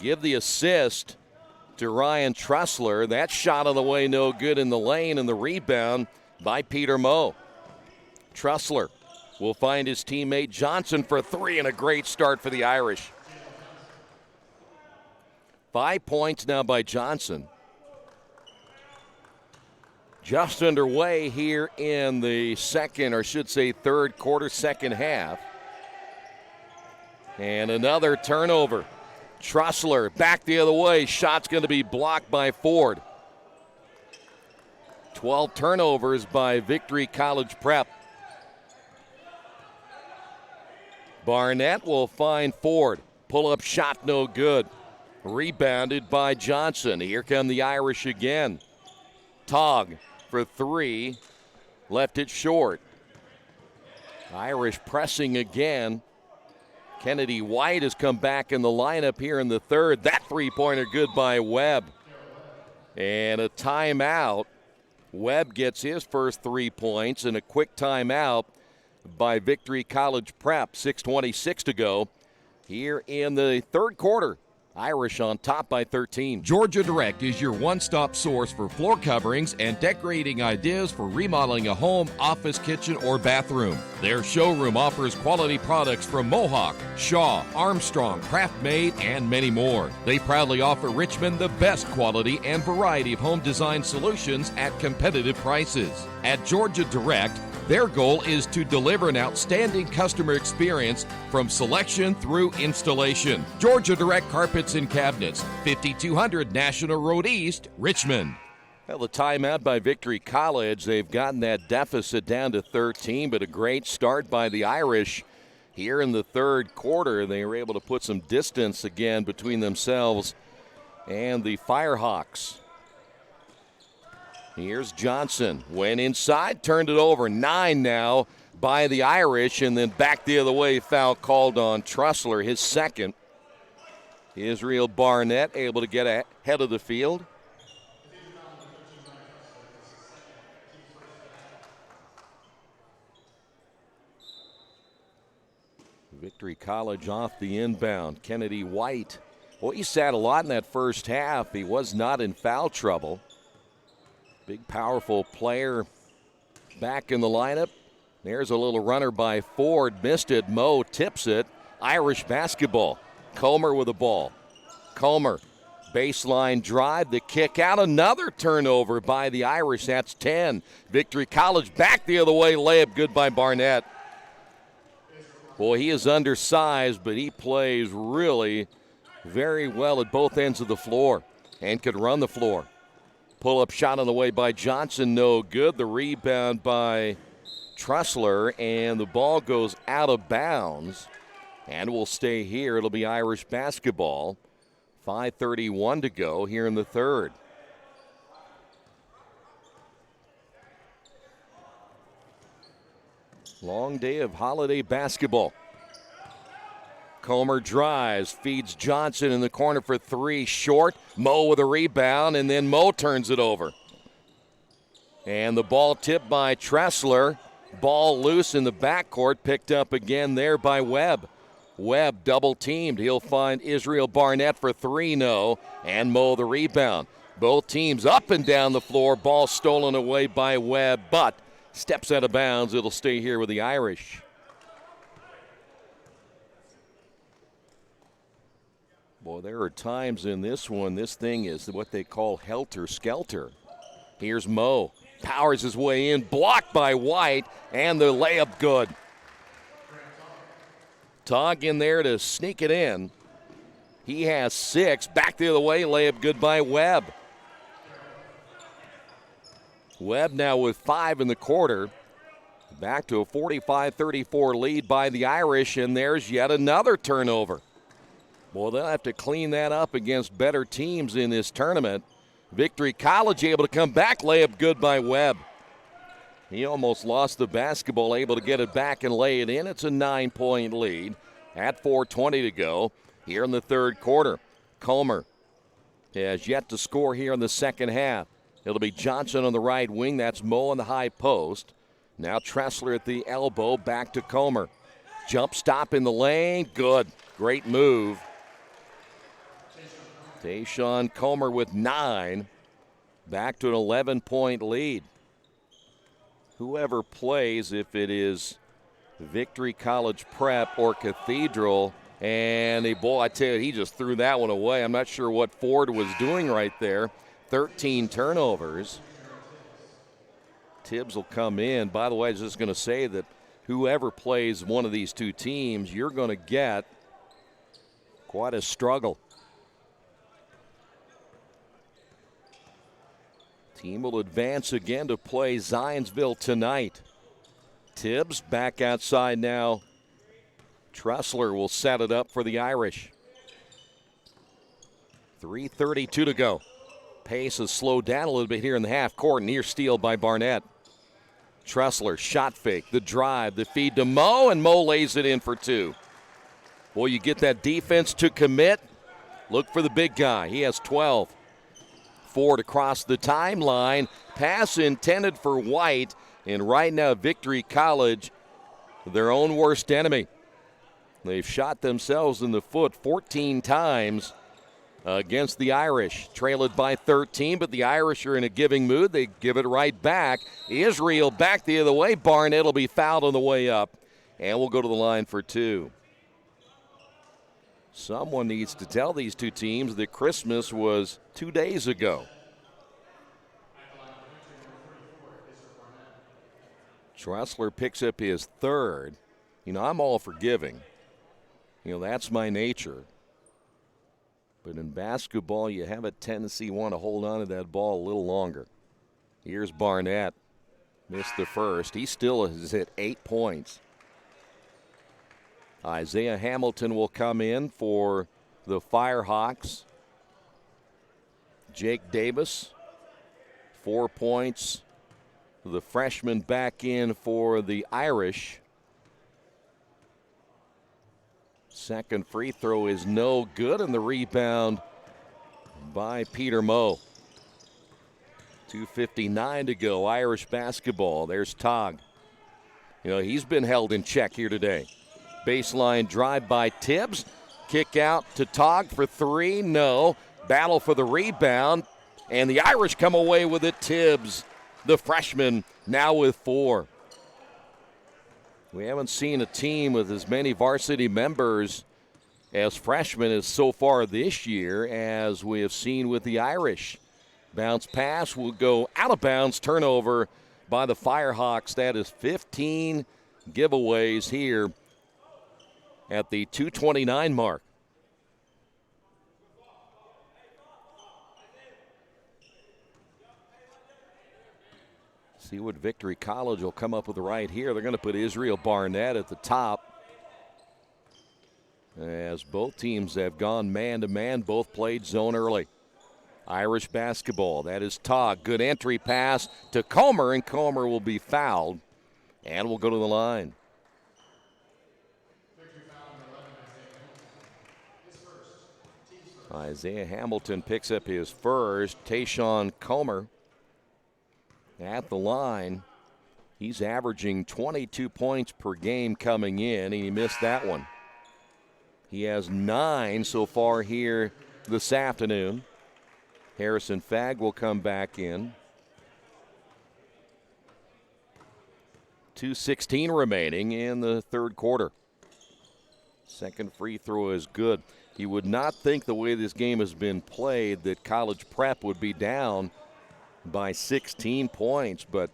Give the assist to Ryan Trussler. That shot on the way, no good in the lane, and the rebound by Peter Moe. Trussler will find his teammate Johnson for 3, and a great start for the Irish. 5 points now by Johnson. Just underway here in the second, or should say third quarter, second half. And another turnover. Trussler back the other way. Shot's going to be blocked by Ford. 12 turnovers by Victory College Prep. Barnett will find Ford. Pull-up shot no good. Rebounded by Johnson. Here come the Irish again. Togg for 3. Left it short. Irish pressing again. Kennedy White has come back in the lineup here in the third. That three-pointer good by Webb. And a timeout. Webb gets his first 3 points, and a quick timeout by Victory College Prep. 6:26 to go here in the third quarter. Irish on top by 13. Georgia Direct is your one-stop source for floor coverings and decorating ideas for remodeling a home, office, kitchen, or bathroom. Their showroom offers quality products from Mohawk, Shaw, Armstrong, Craft Made, and many more. They proudly offer Richmond the best quality and variety of home design solutions at competitive prices. At Georgia Direct, their goal is to deliver an outstanding customer experience from selection through installation. Georgia Direct Carpets and Cabinets, 5200 National Road East, Richmond. Well, the timeout by Victory College. They've gotten that deficit down to 13, but a great start by the Irish here in the third quarter. They were able to put some distance again between themselves and the Firehawks. Here's Johnson. Went inside, turned it over. 9 now by the Irish, and then back the other way. Foul called on Trussler, his second. Israel Barnett able to get ahead of the field. Victory College off the inbound. Kennedy White. Well, he sat a lot in that first half. He was not in foul trouble. Big, powerful player back in the lineup. There's a little runner by Ford. Missed it. Moe tips it. Irish basketball. Comer with the ball. Comer Baseline drive, the kick out, another turnover by the Irish. That's 10. Victory College back the other way, layup good by Barnett. Boy, he is undersized, but he plays really very well at both ends of the floor and could run the floor. Pull-up shot on the way by Johnson, no good. The rebound by Tressler, and the ball goes out of bounds and will stay here. It'll be Irish basketball. 5:31 to go here in the third. Long day of holiday basketball. Comer drives, feeds Johnson in the corner for three, short. Mo with a rebound, and then Mo turns it over. And the ball tipped by Tressler. Ball loose in the backcourt, picked up again there by Webb. Webb double teamed. He'll find Israel Barnett for three, no, and Mo the rebound. Both teams up and down the floor. Ball stolen away by Webb, but steps out of bounds. It'll stay here with the Irish. Boy, there are times in this one, this thing is what they call helter-skelter. Here's Mo. Powers his way in, blocked by White, and the layup good. Tog in there to sneak it in. He has 6. Back the other way, layup good by Webb. Webb now with 5 in the quarter. Back to a 45-34 lead by the Irish, and there's yet another turnover. Well, they'll have to clean that up against better teams in this tournament. Victory College able to come back, layup good by Webb. He almost lost the basketball, able to get it back and lay it in. It's a 9-point lead at 4:20 to go here in the third quarter. Comer has yet to score here in the second half. It'll be Johnson on the right wing. That's Mo on the high post. Now Tressler at the elbow, back to Comer. Jump stop in the lane, good. Great move. Tayshawn Comer with 9. Back to an 11-point lead. Whoever plays, if it is Victory College Prep or Cathedral, and boy, I tell you, he just threw that one away. I'm not sure what Ford was doing right there. 13 turnovers. Tibbs will come in. By the way, I was just going to say that whoever plays one of these two teams, you're going to get quite a struggle. Team will advance again to play Zionsville tonight. Tibbs back outside now. Tressler will set it up for the Irish. 3:32 to go. Pace has slowed down a little bit here in the half court. Near steal by Barnett. Tressler, shot fake, the drive, the feed to Mo, and Mo lays it in for 2. Boy, you get that defense to commit. Look for the big guy. He has 12. Ford across the timeline. Pass intended for White. And right now, Victory College, their own worst enemy. They've shot themselves in the foot 14 times against the Irish. Trail it by 13, but the Irish are in a giving mood. They give it right back. Israel back the other way. Barnett will be fouled on the way up. And we'll go to the line for 2. Someone needs to tell these two teams that Christmas was 2 days ago. Tressler picks up his 3rd. You know, I'm all forgiving. You know, that's my nature. But in basketball, you have a tendency you want to hold on to that ball a little longer. Here's Barnett. Missed the first. He still has hit 8 points. Isaiah Hamilton will come in for the Firehawks. Jake Davis, 4 points. The freshman back in for the Irish. Second free throw is no good, and the rebound by Peter Mo. 2:59 to go, Irish basketball. There's Tog. You know, he's been held in check here today. Baseline drive by Tibbs. Kick out to Tog for 3. No. Battle for the rebound. And the Irish come away with it. Tibbs, the freshman, now with 4. We haven't seen a team with as many varsity members as freshmen as so far this year, as we have seen with the Irish. Bounce pass will go out of bounds. Turnover by the Firehawks. That is 15 giveaways here at the 2:29 mark. See what Victory College will come up with right here. They're going to put Israel Barnett at the top, as both teams have gone man-to-man. Both played zone early. Irish basketball. That is Togg. Good entry pass to Comer, and Comer will be fouled and will go to the line. Isaiah Hamilton picks up his first. Tayshawn Comer at the line. He's averaging 22 points per game coming in, and he missed that one. He has 9 so far here this afternoon. Harrison Fagg will come back in. 2:16 remaining in the third quarter. Second free throw is good. You would not think, the way this game has been played, that College Prep would be down by 16 points, but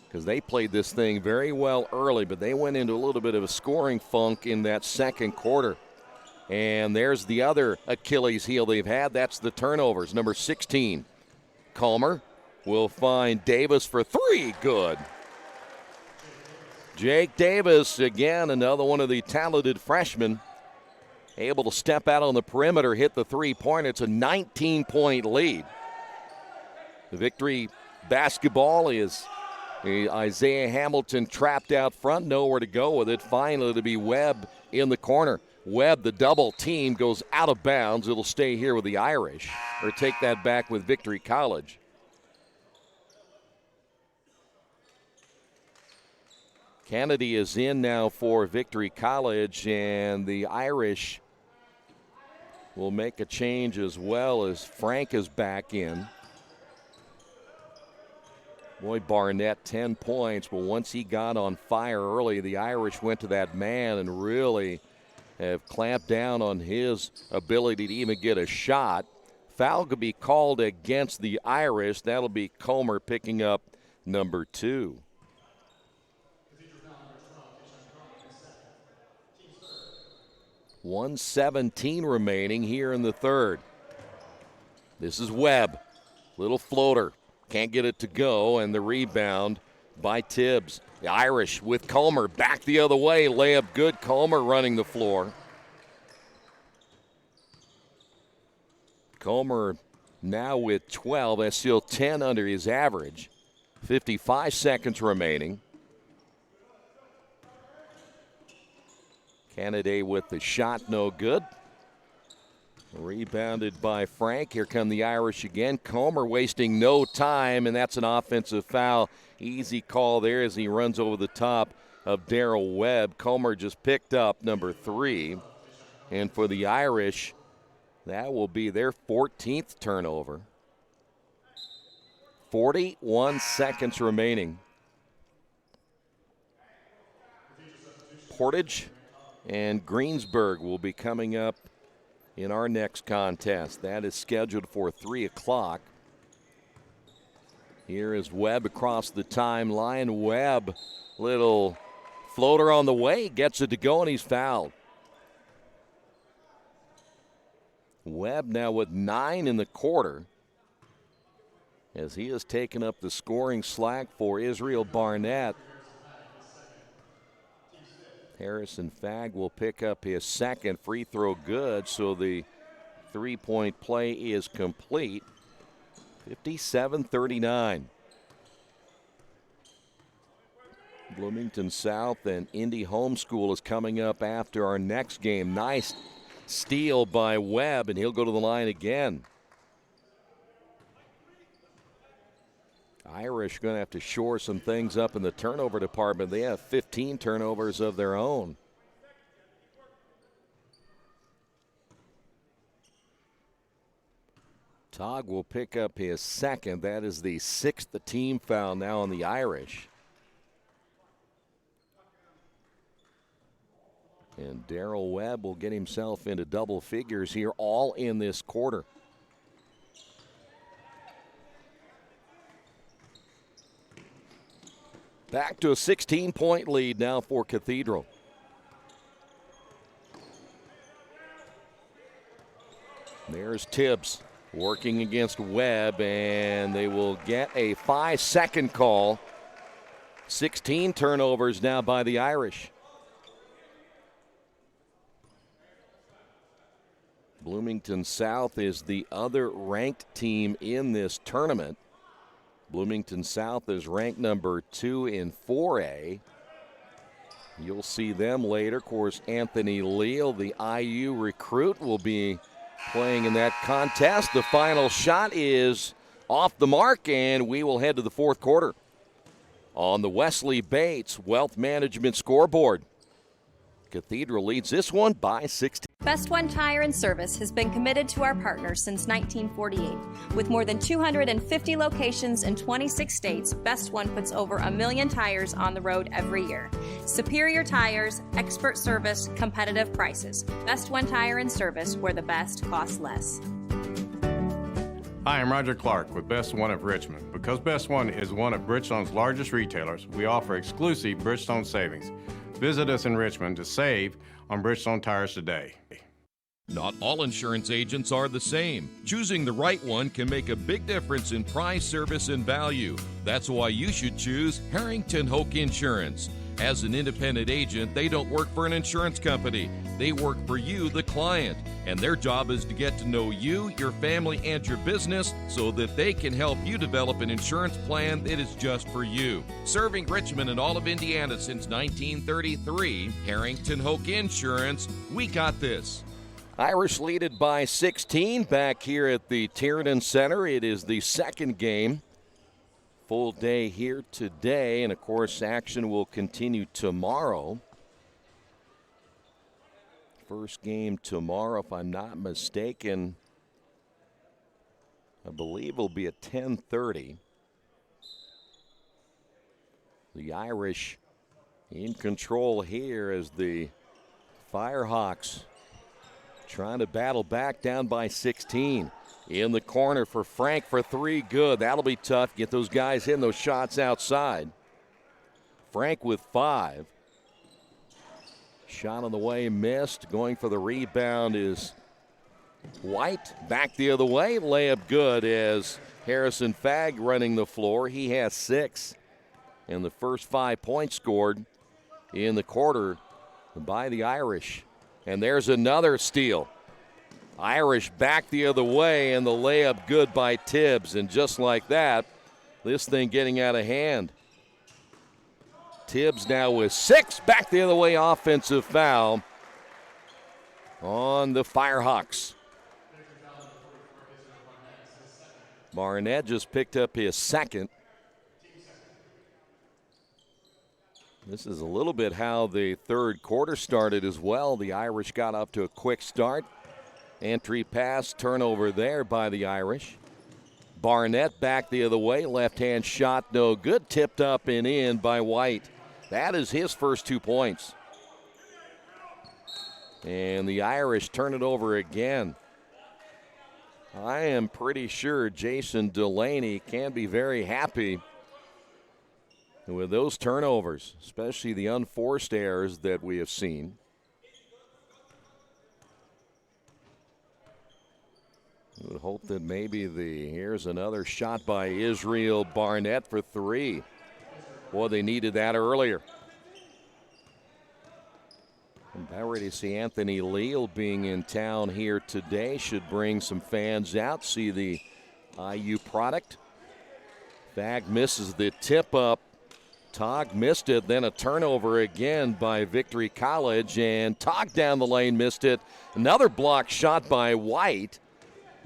because they played this thing very well early, but they went into a little bit of a scoring funk in that second quarter. And there's the other Achilles heel they've had. That's the turnovers. Number 16, Comer will find Davis for 3. Good. Jake Davis, again, another one of the talented freshmen, able to step out on the perimeter, hit the three-pointer. It's a 19-point lead. The Victory basketball is Isaiah Hamilton trapped out front, nowhere to go with it. Finally to be Webb in the corner. Webb, the double team, goes out of bounds. It'll stay here with the Irish, or take that back with Victory College. Kennedy is in now for Victory College, and the Irish will make a change as well, as Frank is back in. Boy, Barnett, 10 points, but once he got on fire early, the Irish went to that man and really have clamped down on his ability to even get a shot. Foul could be called against the Irish. That'll be Comer picking up number 2. .117 remaining here in the third. This is Webb. Little floater. Can't get it to go, and the rebound by Tibbs. The Irish with Comer back the other way. Layup good. Comer running the floor. Comer now with 12. That's still 10 under his average. 55 seconds remaining. Kennedy with the shot, no good. Rebounded by Frank. Here come the Irish again. Comer wasting no time, and that's an offensive foul. Easy call there as he runs over the top of Darrell Webb. Comer just picked up number 3. And for the Irish, that will be their 14th turnover. 41 seconds remaining. Portage and Greensburg will be coming up in our next contest. That is scheduled for 3 o'clock. Here is Webb across the timeline. Webb, little floater on the way, gets it to go, and he's fouled. Webb now with 9 in the quarter, as he has taken up the scoring slack for Israel Barnett. Harrison Fagg will pick up his second free throw good, so the three-point play is complete. 57-39. Bloomington South and Indy Homeschool is coming up after our next game. Nice steal by Webb, and he'll go to the line again. Irish going to have to shore some things up in the turnover department. They have 15 turnovers of their own. Togg will pick up his second. That is the 6th team foul now on the Irish. And Darrell Webb will get himself into double figures here, all in this quarter. Back to a 16-point lead now for Cathedral. There's Tibbs working against Webb, and they will get a 5-second call. 16 turnovers now by the Irish. Bloomington South is the other ranked team in this tournament. Bloomington South is ranked number 2 in 4A. You'll see them later. Of course, Anthony Leal, the IU recruit, will be playing in that contest. The final shot is off the mark, and we will head to the fourth quarter on the Wesley Bates Wealth Management scoreboard. Cathedral leads this one by 16. Best One Tire and Service has been committed to our partners since 1948. With more than 250 locations in 26 states, Best One puts over 1 million tires on the road every year. Superior tires, expert service, competitive prices. Best One Tire and Service, where the best costs less. Hi, I'm Roger Clark with Best One of Richmond. Because Best One is one of Bridgestone's largest retailers, we offer exclusive Bridgestone savings. Visit us in Richmond to save on Bridgestone tires today. Not all insurance agents are the same. Choosing the right one can make a big difference in price, service, and value. That's why you should choose Harrington Hoke Insurance. As an independent agent, they don't work for an insurance company. They work for you, the client. And their job is to get to know you, your family, and your business so that they can help you develop an insurance plan that is just for you. Serving Richmond and all of Indiana since 1933, Harrington Hoke Insurance, we got this. Irish lead it by 16 back here at the Tiernan Center. It is the second game. Full day here today, and of course action will continue tomorrow. First game tomorrow, if I'm not mistaken, I believe will be at 10:30. The Irish in control here as the Firehawks trying to battle back, down by 16. In the corner for Frank for 3, good. That'll be tough. Get those guys hitting those shots outside. Frank with 5. Shot on the way, missed. Going for the rebound is White. Back the other way, layup good as Harrison Fagg running the floor. He has 6. And the first 5 points scored in the quarter by the Irish. And there's another steal. Irish back the other way, and the layup good by Tibbs. And just like that, this thing getting out of hand. Tibbs now with 6. Back the other way, offensive foul on the Firehawks. Barnett just picked up his second. This is a little bit how the third quarter started as well. The Irish got up to a quick start. Entry pass, turnover there by the Irish. Barnett back the other way. Left-hand shot, no good. Tipped up and in by White. That is his first 2 points. And the Irish turn it over again. I am pretty sure Jason Delaney can be very happy with those turnovers, especially the unforced errors that we have seen. I would hope that maybe here's another shot by Israel Barnett for 3. Boy, they needed that earlier. I'm about ready to see Anthony Leal being in town here today. Should bring some fans out, see the IU product. Fagg misses the tip up. Togg missed it, then a turnover again by Victory College, and Togg down the lane missed it. Another block shot by White.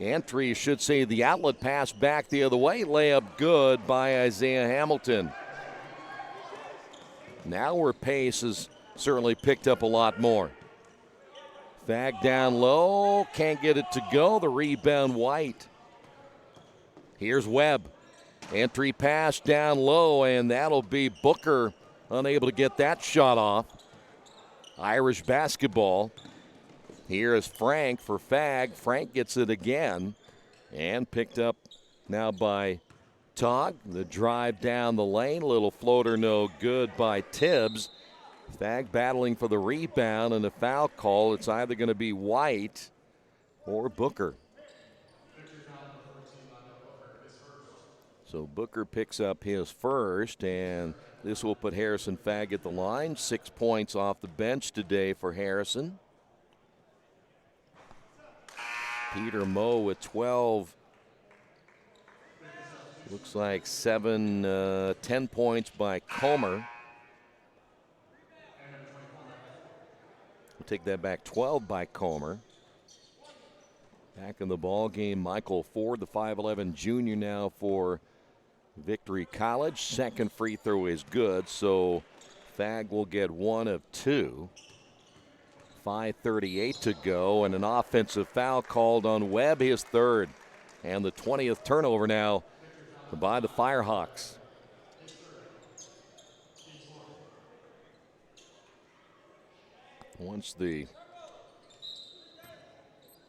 Entry should say the outlet pass back the other way. Layup good by Isaiah Hamilton. Now where pace has certainly picked up a lot more. Fagg down low, can't get it to go. The rebound White. Here's Webb. Entry pass down low, and that'll be Booker unable to get that shot off. Irish basketball. Here is Frank for Fag. Frank gets it again and picked up now by Tog. The drive down the lane. Little floater no good by Tibbs. Fag battling for the rebound and a foul call. It's either going to be White or Booker. So Booker picks up his first, and this will put Harrison Fag at the line. 6 points off the bench today for Harrison. Peter Moe with 12. Looks like 10 points by Comer. We'll take that back, 12 by Comer. Back in the ball game, Michael Ford, the 5'11 junior now for Victory College. Second free throw is good, so Fag will get one of two. 5:38 to go, and an offensive foul called on Webb, his third. And the 20th turnover now by the Firehawks. Once the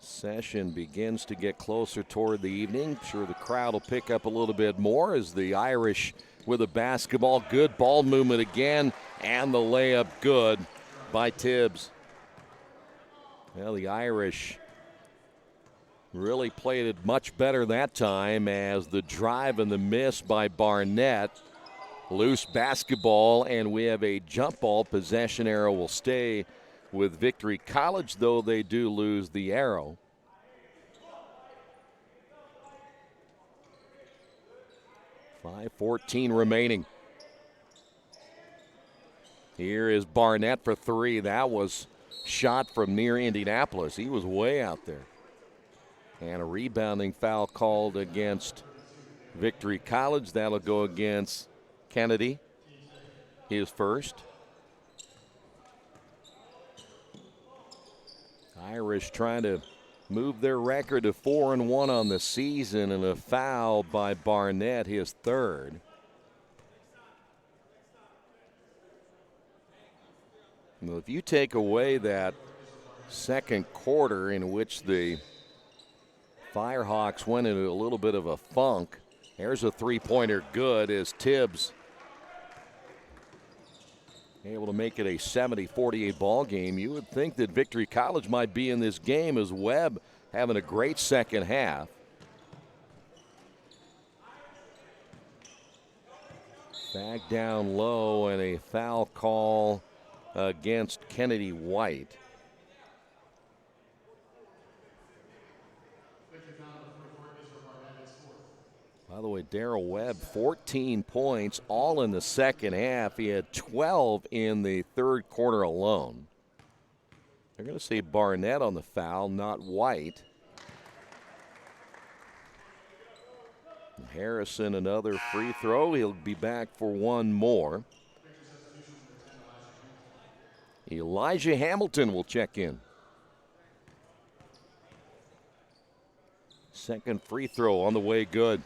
session begins to get closer toward the evening, I'm sure the crowd will pick up a little bit more as the Irish with a basketball. Good ball movement again, and the layup good by Tibbs. Well, the Irish really played it much better that time as the drive and the miss by Barnett. Loose basketball, and we have a jump ball. Possession arrow will stay with Victory College, though they do lose the arrow. .5:14 remaining. Here is Barnett for three. That was shot from near Indianapolis. He was way out there. And a rebounding foul called against Victory College. That'll go against Kennedy, his first. Irish trying to move their record to 4-1 on the season, and a foul by Barnett, his third. Well, if you take away that second quarter in which the Firehawks went into a little bit of a funk, there's a three-pointer good as Tibbs able to make it a 70-48 ball game. You would think that Victory College might be in this game as Webb having a great second half. Back down low, and a foul call against Kennedy White. By the way, Darrell Webb, 14 points, all in the second half. He had 12 in the third quarter alone. They're going to say Barnett on the foul, not White. Harrison, another free throw. He'll be back for one more. Elijah Hamilton will check in. Second free throw on the way, good.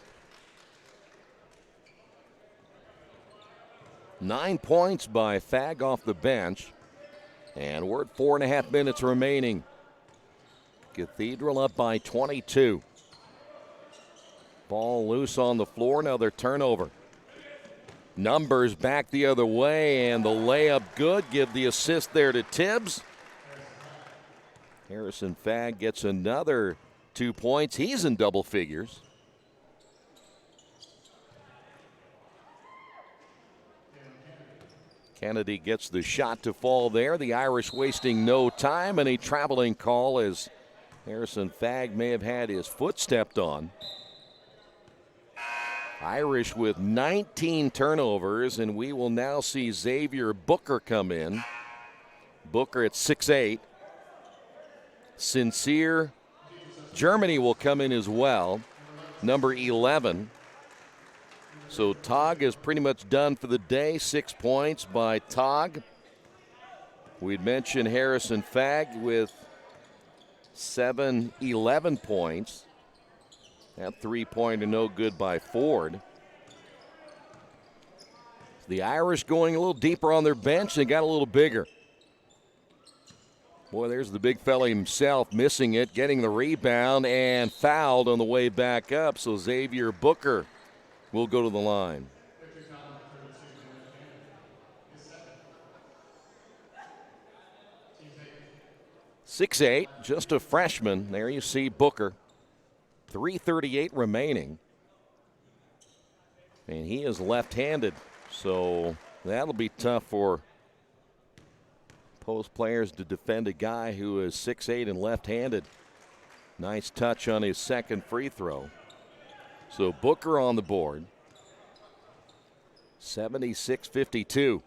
9 points by Fag off the bench. And we're at 4.5 minutes remaining. Cathedral up by 22. Ball loose on the floor, another turnover. Numbers back the other way, and the layup good. Give the assist there to Tibbs. Harrison Fag gets another 2 points. He's in double figures. Kennedy gets the shot to fall there. The Irish wasting no time, and a traveling call as Harrison Fag may have had his foot stepped on. Irish with 19 turnovers, and we will now see Xavier Booker come in. Booker at 6'8". Sincere Germany will come in as well, number 11. So Tog is pretty much done for the day. 6 points by Tog. We'd mentioned Harrison Fag with 11 points. That three-pointer no good by Ford. The Irish going a little deeper on their bench. They got a little bigger. Boy, there's the big fella himself, missing it, getting the rebound, and fouled on the way back up. So Xavier Booker will go to the line. 6'8", just a freshman. There you see Booker. 3:38 remaining. And he is left-handed, so that'll be tough for post players to defend a guy who is 6'8" and left-handed. Nice touch on his second free throw. So Booker on the board. 76-52.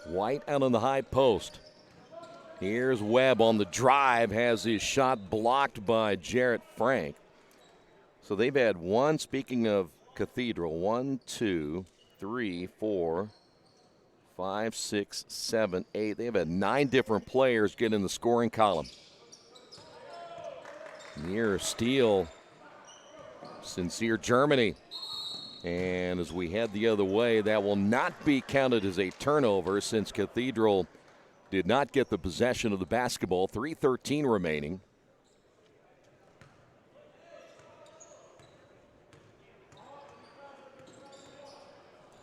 White out on the high post. Here's Webb on the drive, has his shot blocked by Jarrett Frank. So they've had one, speaking of Cathedral, 1, 2, 3, 4, 5, 6, 7, 8. They've had 9 different players get in the scoring column. Near steal, Sincere Germany. And as we head the other way, that will not be counted as a turnover since Cathedral did not get the possession of the basketball. 3:13 remaining.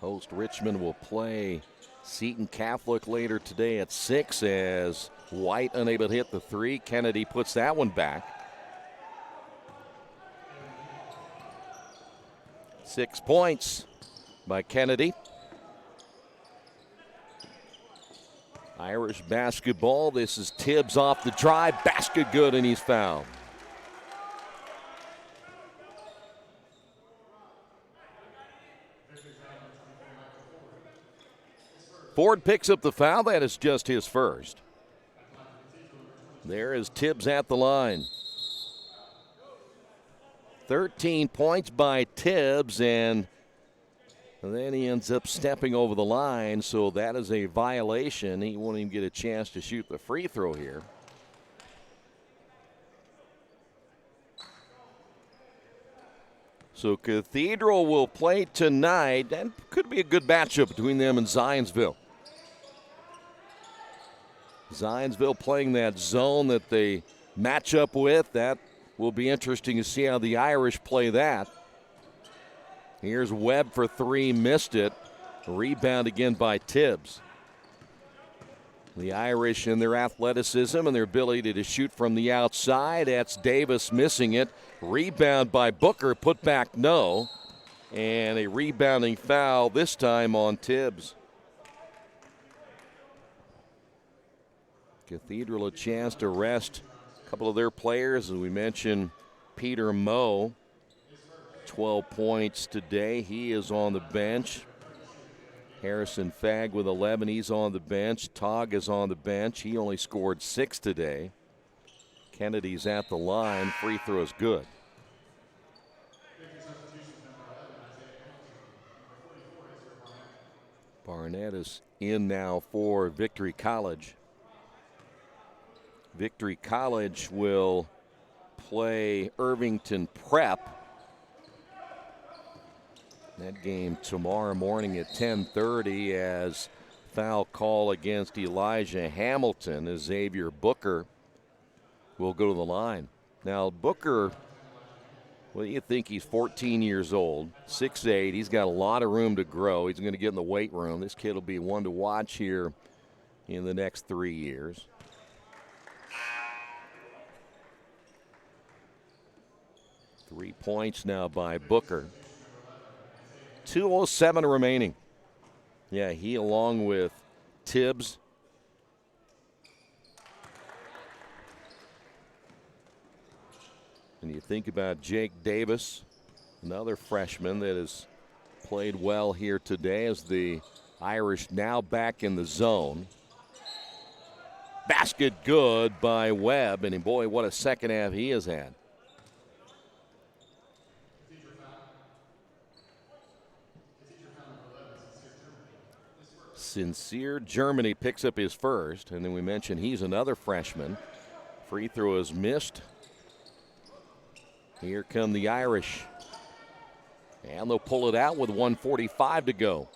Host Richmond will play Seton Catholic later today at 6 as White unable to hit the three. Kennedy puts that one back. 6 points by Kennedy. Irish basketball. This is Tibbs off the drive. Basket good, and he's fouled. Ford picks up the foul. That is just his first. There is Tibbs at the line. 13 points by Tibbs, and then he ends up stepping over the line, so that is a violation. He won't even get a chance to shoot the free throw here. So Cathedral will play tonight. That could be a good matchup between them and Zionsville. Zionsville playing that zone that they match up with. That will be interesting to see how the Irish play that. Here's Webb for three, missed it. Rebound again by Tibbs. The Irish and their athleticism and their ability to shoot from the outside. That's Davis missing it. Rebound by Booker, put back no. And a rebounding foul this time on Tibbs. Cathedral a chance to rest a couple of their players. As we mentioned, Peter Moe, 12 points today. He is on the bench. Harrison Fagg with 11. He's on the bench. Togg is on the bench. He only scored 6 today. Kennedy's at the line. Free throw is good. Barnett is in now for Victory College. Victory College will play Irvington Prep. That game tomorrow morning at 10:30 as foul call against Elijah Hamilton as Xavier Booker will go to the line. Now Booker, well, you think he's 14 years old, 6'8". He's got a lot of room to grow. He's going to get in the weight room. This kid will be one to watch here in the next 3 years. Three points now by Booker. 2:07 remaining. Yeah, he along with Tibbs. And you think about Jake Davis, another freshman that has played well here today as the Irish now back in the zone. Basket good by Webb, and boy, what a second half he has had. Sincere Germany picks up his first, and then we mentioned he's another freshman. Free throw is missed. Here come the Irish. And they'll pull it out with 1:45 to go.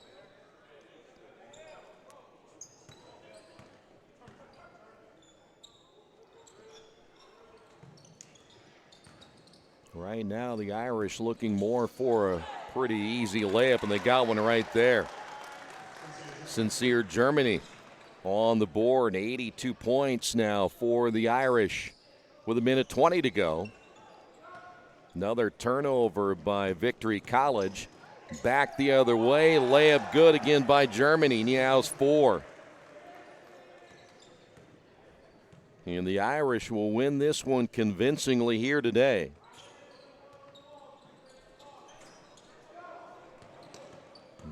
Right now, the Irish looking more for a pretty easy layup, and they got one right there. Sincere Germany on the board, 82 points now for the Irish with 1:20 to go. Another turnover by Victory College. Back the other way, layup good again by Germany. Niau's 4. And the Irish will win this one convincingly here today.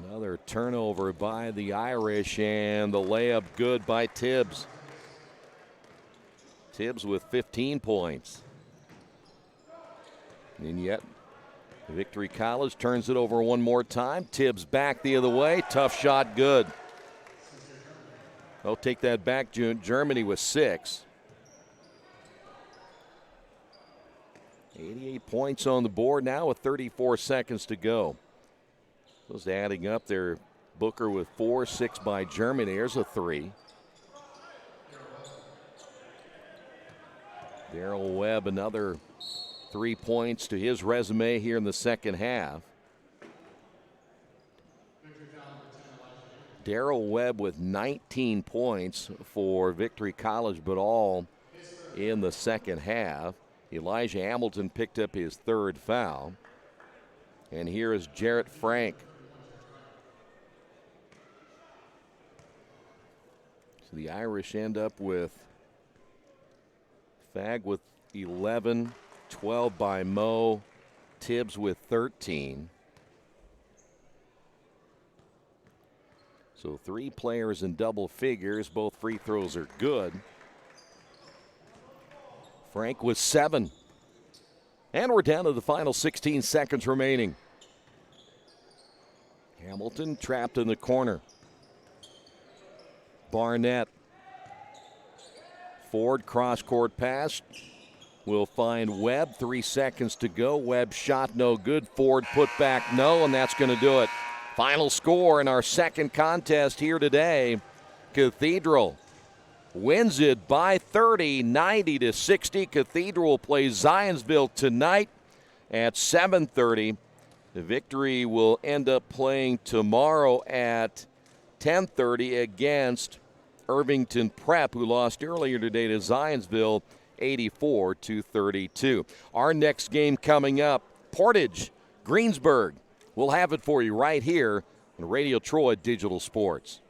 Another turnover by the Irish, and the layup good by Tibbs. Tibbs with 15 points. And yet, Victory College turns it over one more time. Tibbs back the other way. Tough shot, good. They'll take that back. Germany with 6. 88 points on the board now with 34 seconds to go. Those adding up there. Booker with 4, 6 by Germany. There's a 3. Darrell Webb, another 3 points to his resume here in the second half. Darrell Webb with 19 points for Victory College, but all in the second half. Elijah Hamilton picked up his 3rd foul. And here is Jarrett Frank. So the Irish end up with Fag with 11, 12 by Mo, Tibbs with 13. So 3 players in double figures. Both free throws are good. Frank with 7. And we're down to the final 16 seconds remaining. Hamilton trapped in the corner. Barnett. Ford cross-court pass. Will find Webb. 3 seconds to go. Webb shot no good. Ford put back no, and that's going to do it. Final score in our second contest here today. Cathedral wins it by 30, 90-60. Cathedral plays Zionsville tonight at 7:30. The Victory will end up playing tomorrow at 10:30 against Irvington Prep, who lost earlier today to Zionsville 84-32. Our next game coming up, Portage, Greensburg. We'll have it for you right here on Radio Troy Digital Sports.